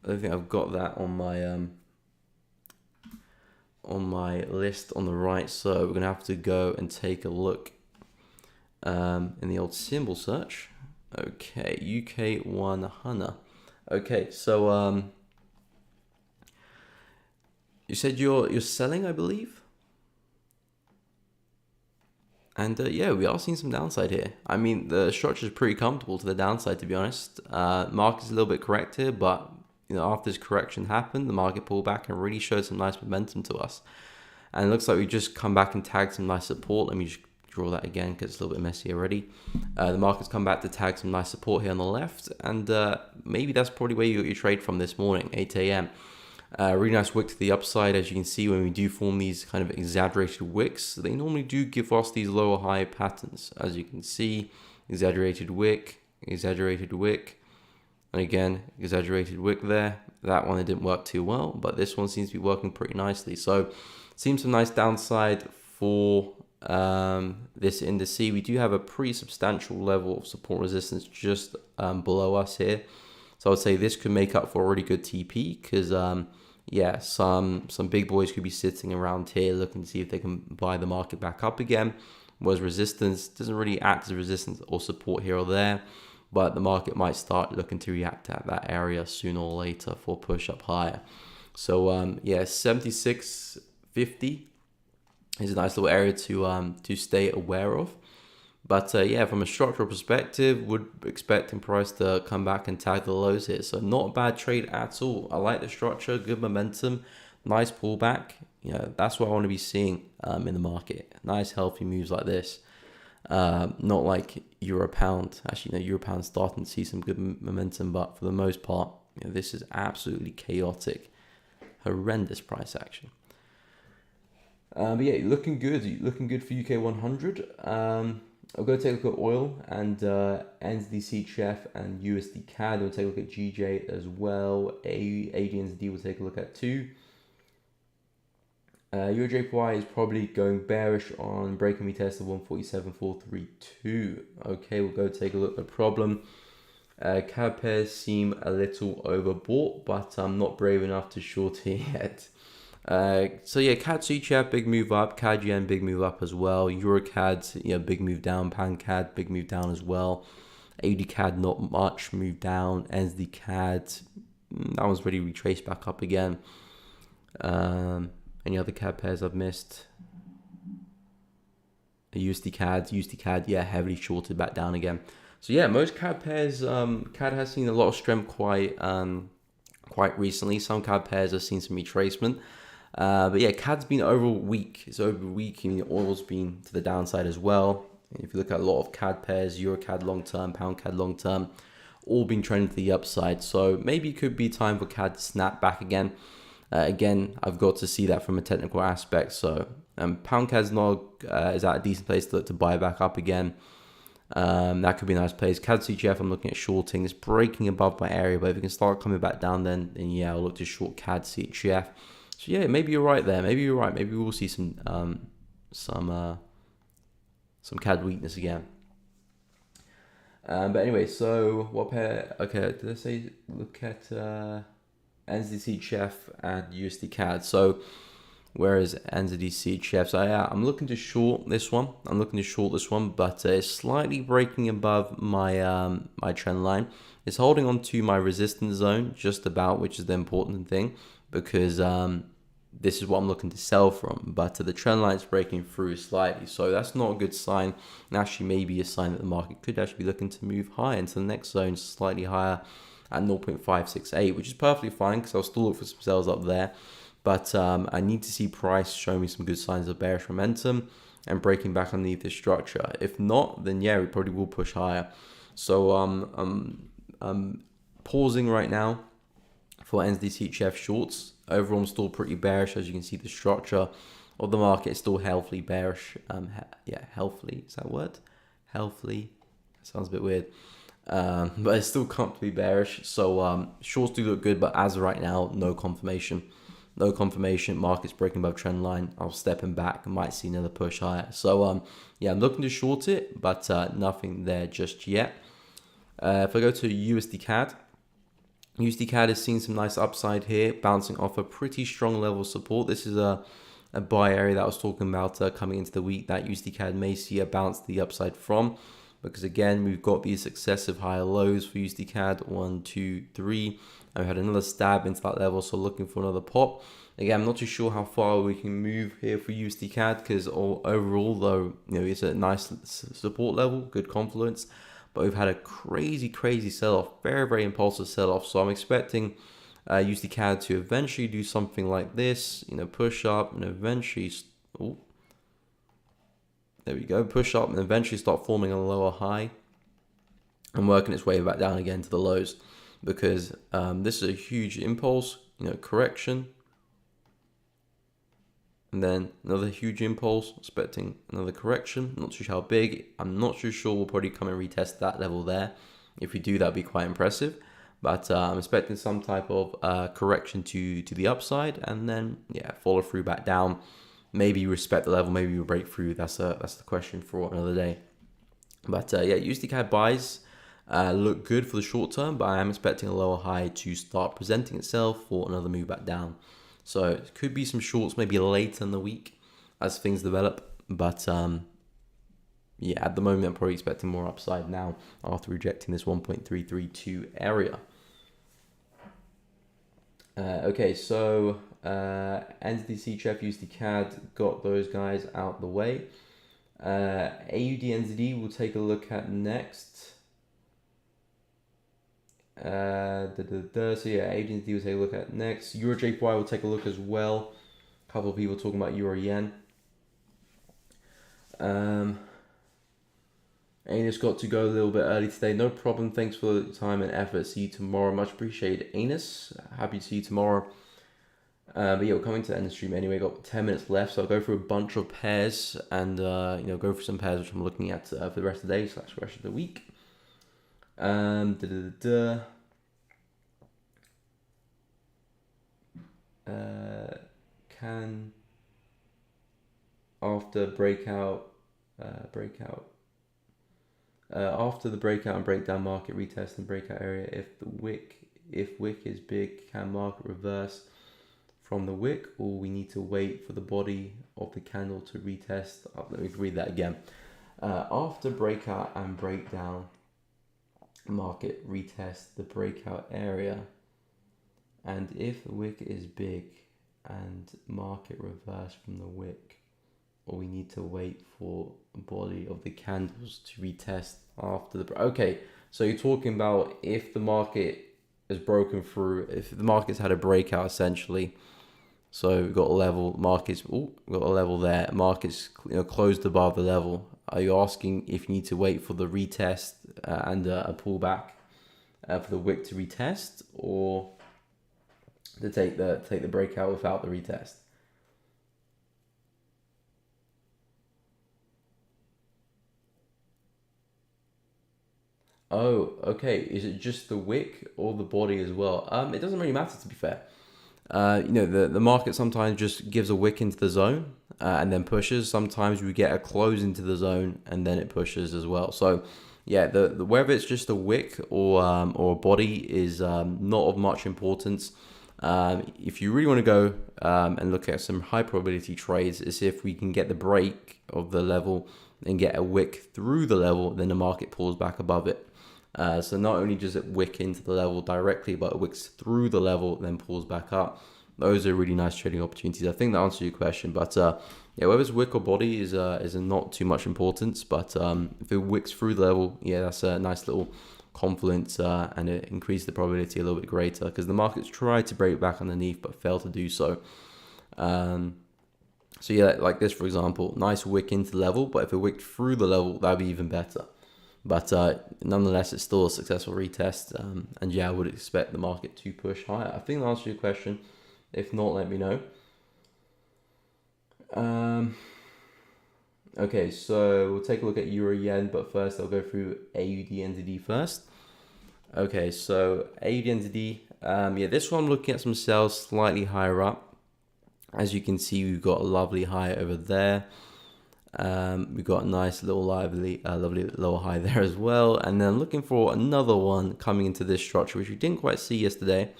I don't think I've got that on my list on the right, so we're gonna have to go and take a look in the old symbol search. Okay, UK 100. Okay, so you said you're selling, I believe, and yeah, we are seeing some downside here. I mean, the structure is pretty comfortable to the downside, to be honest. Market's a little bit corrected, but after this correction happened, the market pulled back and really showed some nice momentum to us. And it looks like we just come back and tag some nice support. Let me just draw that again because it's a little bit messy already. The market's come back to tag some nice support here on the left. And maybe that's probably where you got your trade from this morning, 8 a.m. Really nice wick to the upside. As you can see, when we do form these kind of exaggerated wicks, they normally do give us these lower high patterns. As you can see, exaggerated wick, and again, exaggerated wick there. That one, it didn't work too well, but this one seems to be working pretty nicely. So seems some nice downside for this indice. We do have a pretty substantial level of support resistance just below us here. So I would say this could make up for a really good TP, because yeah, some big boys could be sitting around here looking to see if they can buy the market back up again. Whereas resistance doesn't really act as resistance or support here or there, but the market might start looking to react at that area sooner or later for push up higher. So yeah, 76.50 is a nice little area to stay aware of. But yeah, from a structural perspective, would expecting price to come back and tag the lows here. So not a bad trade at all. I like the structure, good momentum, nice pullback. You know, that's what I want to be seeing in the market. Nice healthy moves like this. Not like Euro Pound. Actually, no, Euro Pound starting to see some good momentum, but for the most part, you know, this is absolutely chaotic, horrendous price action. But yeah, looking good for UK 100. I'll go take a look at oil and NZD CHF and USD CAD. We'll take a look at GJ as well. ADNZD we'll take a look at too. EURJPY is probably going bearish on breaking retest of 147.432. Okay, we'll go take a look at the problem. CAD pairs seem a little overbought, but I'm not brave enough to short here yet. So yeah, CAD CHF big move up, CAD Yen big move up as well. Euro CAD, big move down. Pound CAD big move down as well. AUD CAD not much move down. NZD CAD that one's already retraced back up again. Any other CAD pairs I've missed? USD CAD, yeah, heavily shorted back down again. So yeah, most CAD pairs, CAD has seen a lot of strength quite recently. Some CAD pairs have seen some retracement. But yeah, CAD's been overall weak. It's over weak, and oil's been to the downside as well. If you look at a lot of CAD pairs, Euro CAD long term, Pound CAD long term, all been trending to the upside. So maybe it could be time for CAD to snap back again. Again, I've got to see that from a technical aspect. So Pound CAD's not is at a decent place to buy back up again. That could be a nice place. CAD CGF, I'm looking at shorting. It's breaking above my area, but if it can start coming back down, then yeah, I'll look to short CAD CGF. So yeah, maybe you're right there. Maybe you're right. Maybe we'll see some CAD weakness again. But anyway, so what pair? Okay, did I say look at NZD CHF and USD CAD? So where is NZD CHF? So yeah, I'm looking to short this one. But it's slightly breaking above my my trend line. It's holding on to my resistance zone just about, which is the important thing, because this is what I'm looking to sell from. But the trend line is breaking through slightly, so that's not a good sign. And actually, maybe a sign that the market could actually be looking to move higher into the next zone, slightly higher at 0.568, which is perfectly fine because I'll still look for some sales up there. But I need to see price show me some good signs of bearish momentum and breaking back underneath this structure. If not, then yeah, we probably will push higher. So I'm pausing right now for NZD CHF shorts. Overall, I'm still pretty bearish. As you can see, the structure of the market is still healthily bearish. Yeah, healthily, is that a word? Healthily, sounds a bit weird. But it's still comfortably bearish. So shorts do look good, but as of right now, no confirmation. Market's breaking above trend line. I'll stepping back. Might see another push higher. So yeah, I'm looking to short it, but nothing there just yet. If I go to USD CAD, USD CAD has seen some nice upside here, bouncing off a pretty strong level of support. This is a buy area that I was talking about coming into the week that USD CAD may see a bounce to the upside from, because again, we've got these successive higher lows for USD CAD, 1, 2, 3. And we had another stab into that level, so looking for another pop. Again, I'm not too sure how far we can move here for USD CAD, because overall, though, it's a nice support level, good confluence. But we've had a crazy sell-off, very impulsive sell-off. So I'm expecting USD CAD to eventually do something like this, push up and eventually, there we go, push up and eventually start forming a lower high and working its way back down again to the lows, because this is a huge impulse, correction. And then another huge impulse, expecting another correction. Not too sure how big. I'm not too sure. We'll probably come and retest that level there. If we do, that'd be quite impressive. But I'm expecting some type of correction to the upside, and then yeah, follow through back down. Maybe respect the level. Maybe we'll break through. That's the question for another day. But yeah, USD CAD buys look good for the short term, but I am expecting a lower high to start presenting itself for another move back down. So it could be some shorts maybe later in the week as things develop. But yeah, at the moment, I'm probably expecting more upside now after rejecting this 1.332 area. Okay, so NZD, CHF, USD, CAD, got those guys out the way. AUD, NZD we'll take a look at next. So yeah, AUD, NZD we'll take a look at next. Euro JPY we'll take a look as well. A couple of people talking about Euro Yen. Anus got to go a little bit early today. No problem. Thanks for the time and effort. See you tomorrow. Much appreciated, Anus. Happy to see you tomorrow. But yeah, we're coming to the end of the stream anyway. Got 10 minutes left, so I'll go through a bunch of pairs and go through some pairs which I'm looking at for the rest of the day / rest of the week. Can after breakout, after the breakout and breakdown market retest and breakout area, if wick is big, can market reverse from the wick, or we need to wait for the body of the candle to retest? Let me read that again. After breakout and breakdown market retest the breakout area, and if the wick is big and market reverse from the wick, or we need to wait for the body of the candles to retest after the... Okay, so you're talking about if the market is broken through, if the market's had a breakout essentially. So we've got a level, markets, we've got a level there, markets closed above the level. Are you asking if you need to wait for the retest and a pullback for the wick to retest, or to take the breakout without the retest? Oh, okay. Is it just the wick or the body as well? It doesn't really matter, to be fair. The market sometimes just gives a wick into the zone and then pushes. Sometimes we get a close into the zone and then it pushes as well. So yeah, the whether it's just a wick or a body is not of much importance. If you really want to go and look at some high probability trades, is if we can get the break of the level and get a wick through the level, then the market pulls back above it. So not only does it wick into the level directly, but it wicks through the level, then pulls back up. Those are really nice trading opportunities. I think that answers your question. But yeah, whether it's wick or body is not too much importance. But if it wicks through the level, yeah, that's a nice little confluence, and it increases the probability a little bit greater, because the markets tried to break back underneath but failed to do so. So yeah, like this, for example, nice wick into the level, but if it wicked through the level, that'd be even better. But nonetheless, it's still a successful retest. And yeah, I would expect the market to push higher. I think that answers your question. If not, let me know. Okay, so we'll take a look at Euro Yen, but first I'll go through AUD NZD first. Okay, so AUD NZD, yeah, this one I'm looking at some sales slightly higher up. As you can see, we've got a lovely high over there. We've got a nice little lovely lower high there as well. And then looking for another one coming into this structure, which we didn't quite see yesterday.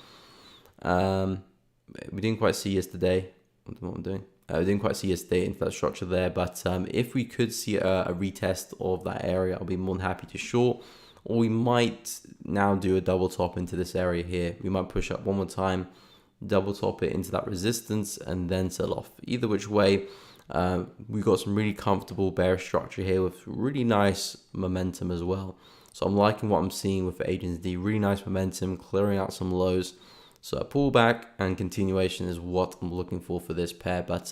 We didn't quite see yesterday. What I'm doing. We didn't quite see yesterday into that structure there. But if we could see a retest of that area, I'll be more than happy to short. Or we might now do a double top into this area here. We might push up one more time, double top it into that resistance, and then sell off. Either which way, we've got some really comfortable bearish structure here with really nice momentum as well. So I'm liking what I'm seeing with AUD. Really nice momentum, clearing out some lows. So a pullback and continuation is what I'm looking for this pair. But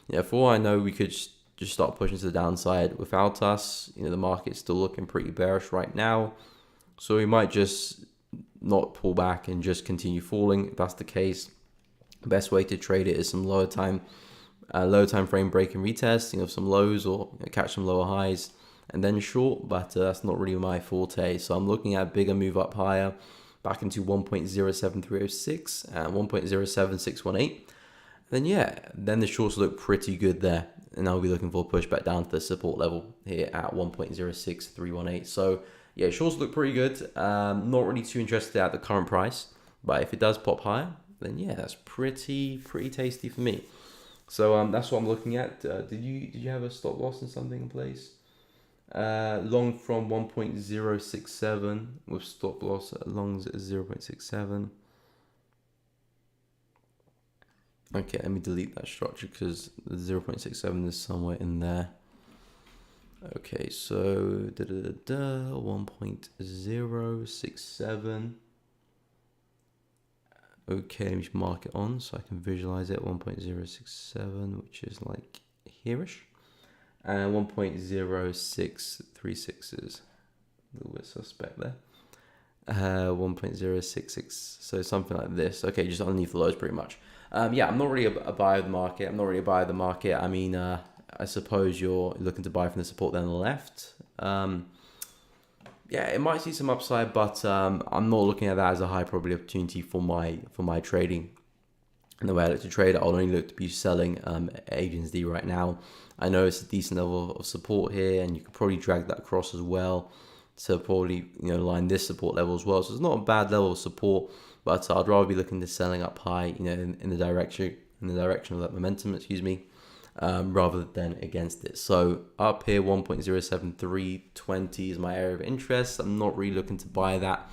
yeah, for all I know, we could just start pushing to the downside without us. The market's still looking pretty bearish right now. So we might just not pull back and just continue falling. If that's the case, the best way to trade it is some lower time frame break and retest, some lows, or catch some lower highs and then short. But that's not really my forte. So I'm looking at a bigger move up higher, back into 1.07306 and 1.07618. Then yeah, then the shorts look pretty good there. And I'll be looking for a pushback down to the support level here at 1.06318. So yeah, shorts look pretty good. Not really too interested at the current price, but if it does pop higher, then yeah, that's pretty tasty for me. So that's what I'm looking at. Did you have a stop loss and something in place? Long from 1.067 with stop loss at longs at 0.67. Okay, let me delete that structure because the 0.67 is somewhere in there. Okay, so 1.067. Okay, let me just mark it on so I can visualize it. 1.067, which is like here-ish. And 1.0636 is a little bit suspect there. 1.066, so something like this. Okay, just underneath the lows pretty much. Yeah, I'm not really a buyer of the market. I mean, I suppose you're looking to buy from the support there on the left. Yeah, it might see some upside, but I'm not looking at that as a high probability opportunity for my trading. And the way I look to trade, I'll only look to be selling Agents D right now. I know it's a decent level of support here, and you could probably drag that across as well to probably line this support level as well. So it's not a bad level of support, but I'd rather be looking to selling up high, in the direction of that momentum, rather than against it. So up here, 1.07320 is my area of interest. I'm not really looking to buy that.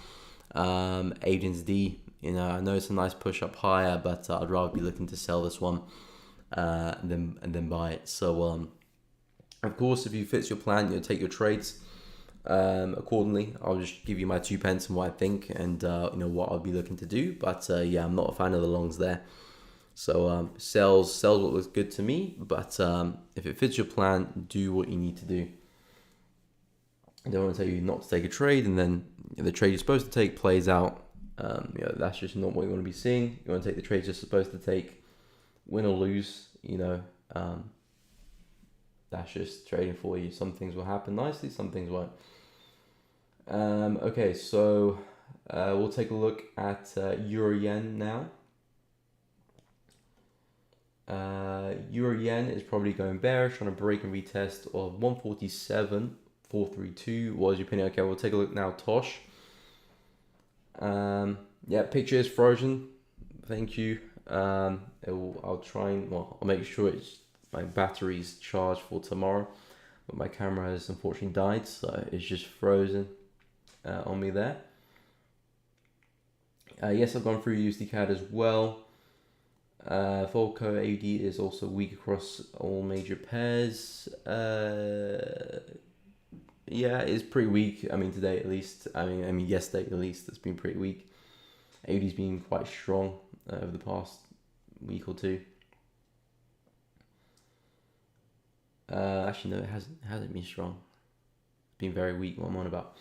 Agents D, I know it's a nice push up higher, but I'd rather be looking to sell this one than buy it. So of course, if you fits your plan, take your trades accordingly. I'll just give you my 2 pence and what I think, and what I'll be looking to do. But yeah, I'm not a fan of the longs there. So sells what looks good to me, but if it fits your plan, do what you need to do. I don't want to tell you not to take a trade, and then the trade you're supposed to take plays out. That's just not what you want to be seeing. You want to take the trades you're supposed to take, win or lose. That's just trading for you. Some things will happen nicely, some things won't. Okay, so we'll take a look at Euro Yen now. Euro Yen is probably going bearish on a break and retest of 147.432. What is your opinion? Okay, we'll take a look now. Tosh. Yeah, picture is frozen. Thank you. I'll try and I'll make sure my battery's charged for tomorrow, but my camera has unfortunately died, so it's just frozen on me there. Yes, I've gone through USD CAD as well. Miko Aodu is also weak across all major pairs. Yeah, it's pretty weak. I mean, today at least. I mean yesterday at least. It's been pretty weak. Aodu's been quite strong over the past week or two. Actually, no, it hasn't been strong. It's been very weak. What I'm on about.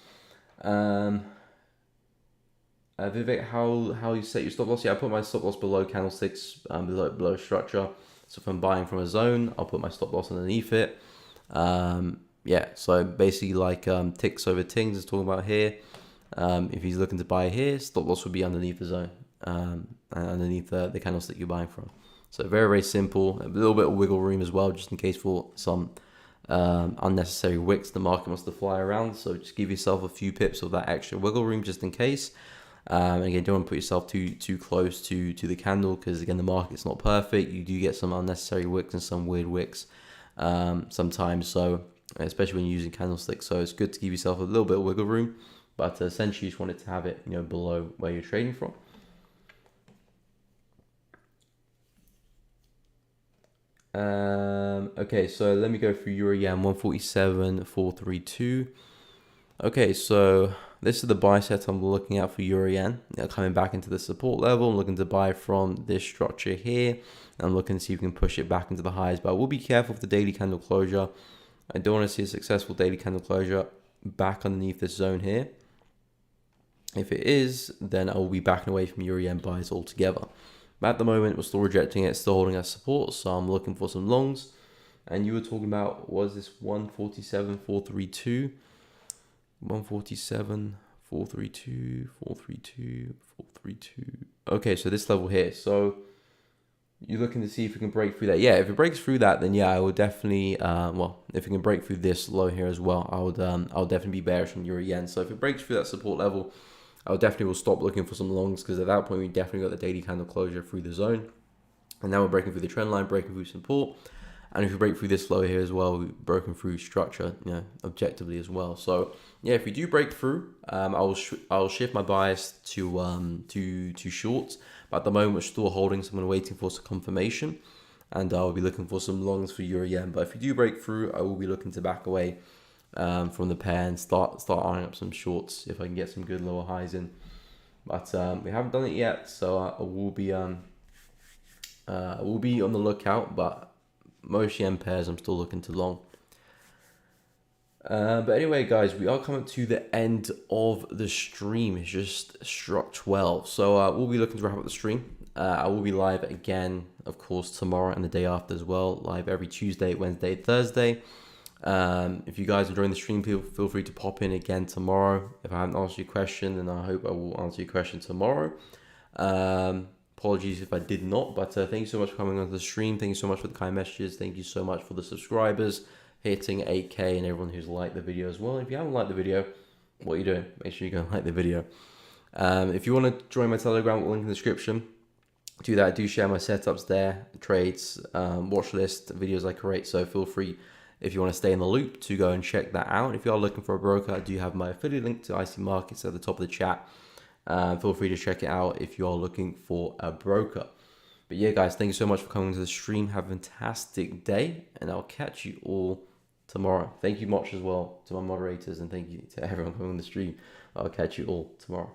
Vivek, how you set your stop loss? Yeah, I put my stop loss below candlesticks, below structure. So if I'm buying from a zone, I'll put my stop loss underneath it. Yeah, so basically like ticks over tings is talking about here. If he's looking to buy here, stop loss would be underneath the zone, underneath the candlestick you're buying from. So very, very simple. A little bit of wiggle room as well, just in case for some unnecessary wicks the market wants to fly around. So just give yourself a few pips of that extra wiggle room just in case. Again, don't want to put yourself too close to the candle, because again, the market's not perfect. You do get some unnecessary wicks and some weird wicks sometimes. So especially when you're using candlesticks, so it's good to give yourself a little bit of wiggle room, but essentially you just want it to have it below where you're trading from. Okay, so let me go through Euro Yen 147.432. Okay, so this is the buy set I'm looking at for Euro Yen. Coming back into the support level, I'm looking to buy from this structure here. I'm looking to see if we can push it back into the highs, but I will be careful of the daily candle closure. I don't want to see a successful daily candle closure back underneath this zone here. If it is, then I will be backing away from Euro Yen buys altogether. But at the moment, we're still rejecting it, still holding as support, so I'm looking for some longs. And you were talking about, was this 147.432? 147.432, 432, 432. Okay, so this level here. So you're looking to see if we can break through that. Yeah, if it breaks through that, then yeah, I would definitely, if we can break through this low here as well, I'll definitely be bearish on Euro Yen. So if it breaks through that support level, I definitely will stop looking for some longs, because at that point we definitely got the daily candle closure through the zone, and now we're breaking through the trend line, breaking through support. And if we break through this low here as well, we've broken through structure, you know, objectively as well. So yeah, if we do break through, I'll shift my bias to shorts. But at the moment, we're still holding, so I'm waiting for some confirmation, and I'll be looking for some longs for euro yen. But if we do break through, I will be looking to back away from the pair and start eyeing up some shorts if I can get some good lower highs in. But we haven't done it yet, so I will be on the lookout. But most yen pairs I'm still looking to long. But anyway, guys, we are coming to the end of the stream. It's just struck 12, so we'll be looking to wrap up the stream. I will be live again, of course, tomorrow and the day after as well. Live every Tuesday, Wednesday, Thursday. If you guys are enjoying the stream, feel free to pop in again tomorrow. If I haven't answered your question, then I hope I will answer your question tomorrow. Apologies if I did not, but thank you so much for coming onto the stream. Thank you so much for the kind messages. Thank you so much for the subscribers hitting 8K and everyone who's liked the video as well. If you haven't liked the video, what are you doing? Make sure you go and like the video. If you want to join my Telegram, link in the description. Do that. I do share my setups there, trades, watch list, videos I create. So feel free, if you want to stay in the loop, to go and check that out. If you are looking for a broker, I do have my affiliate link to IC Markets at the top of the chat. Feel free to check it out if you are looking for a broker. But yeah, guys, thank you so much for coming to the stream. Have a fantastic day, and I'll catch you all tomorrow. Thank you much as well to my moderators, and thank you to everyone coming on the stream. I'll catch you all tomorrow.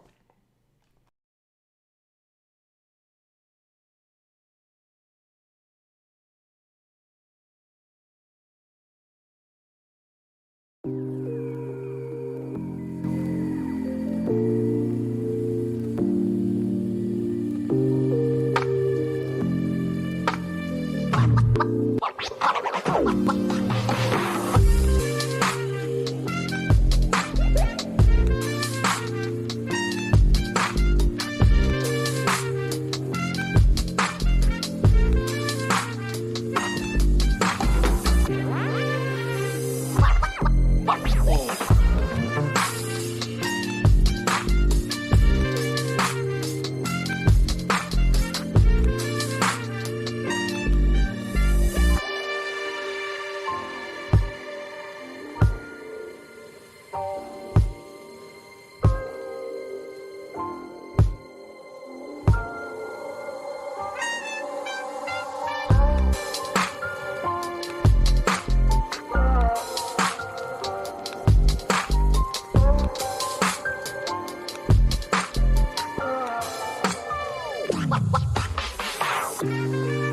Wow.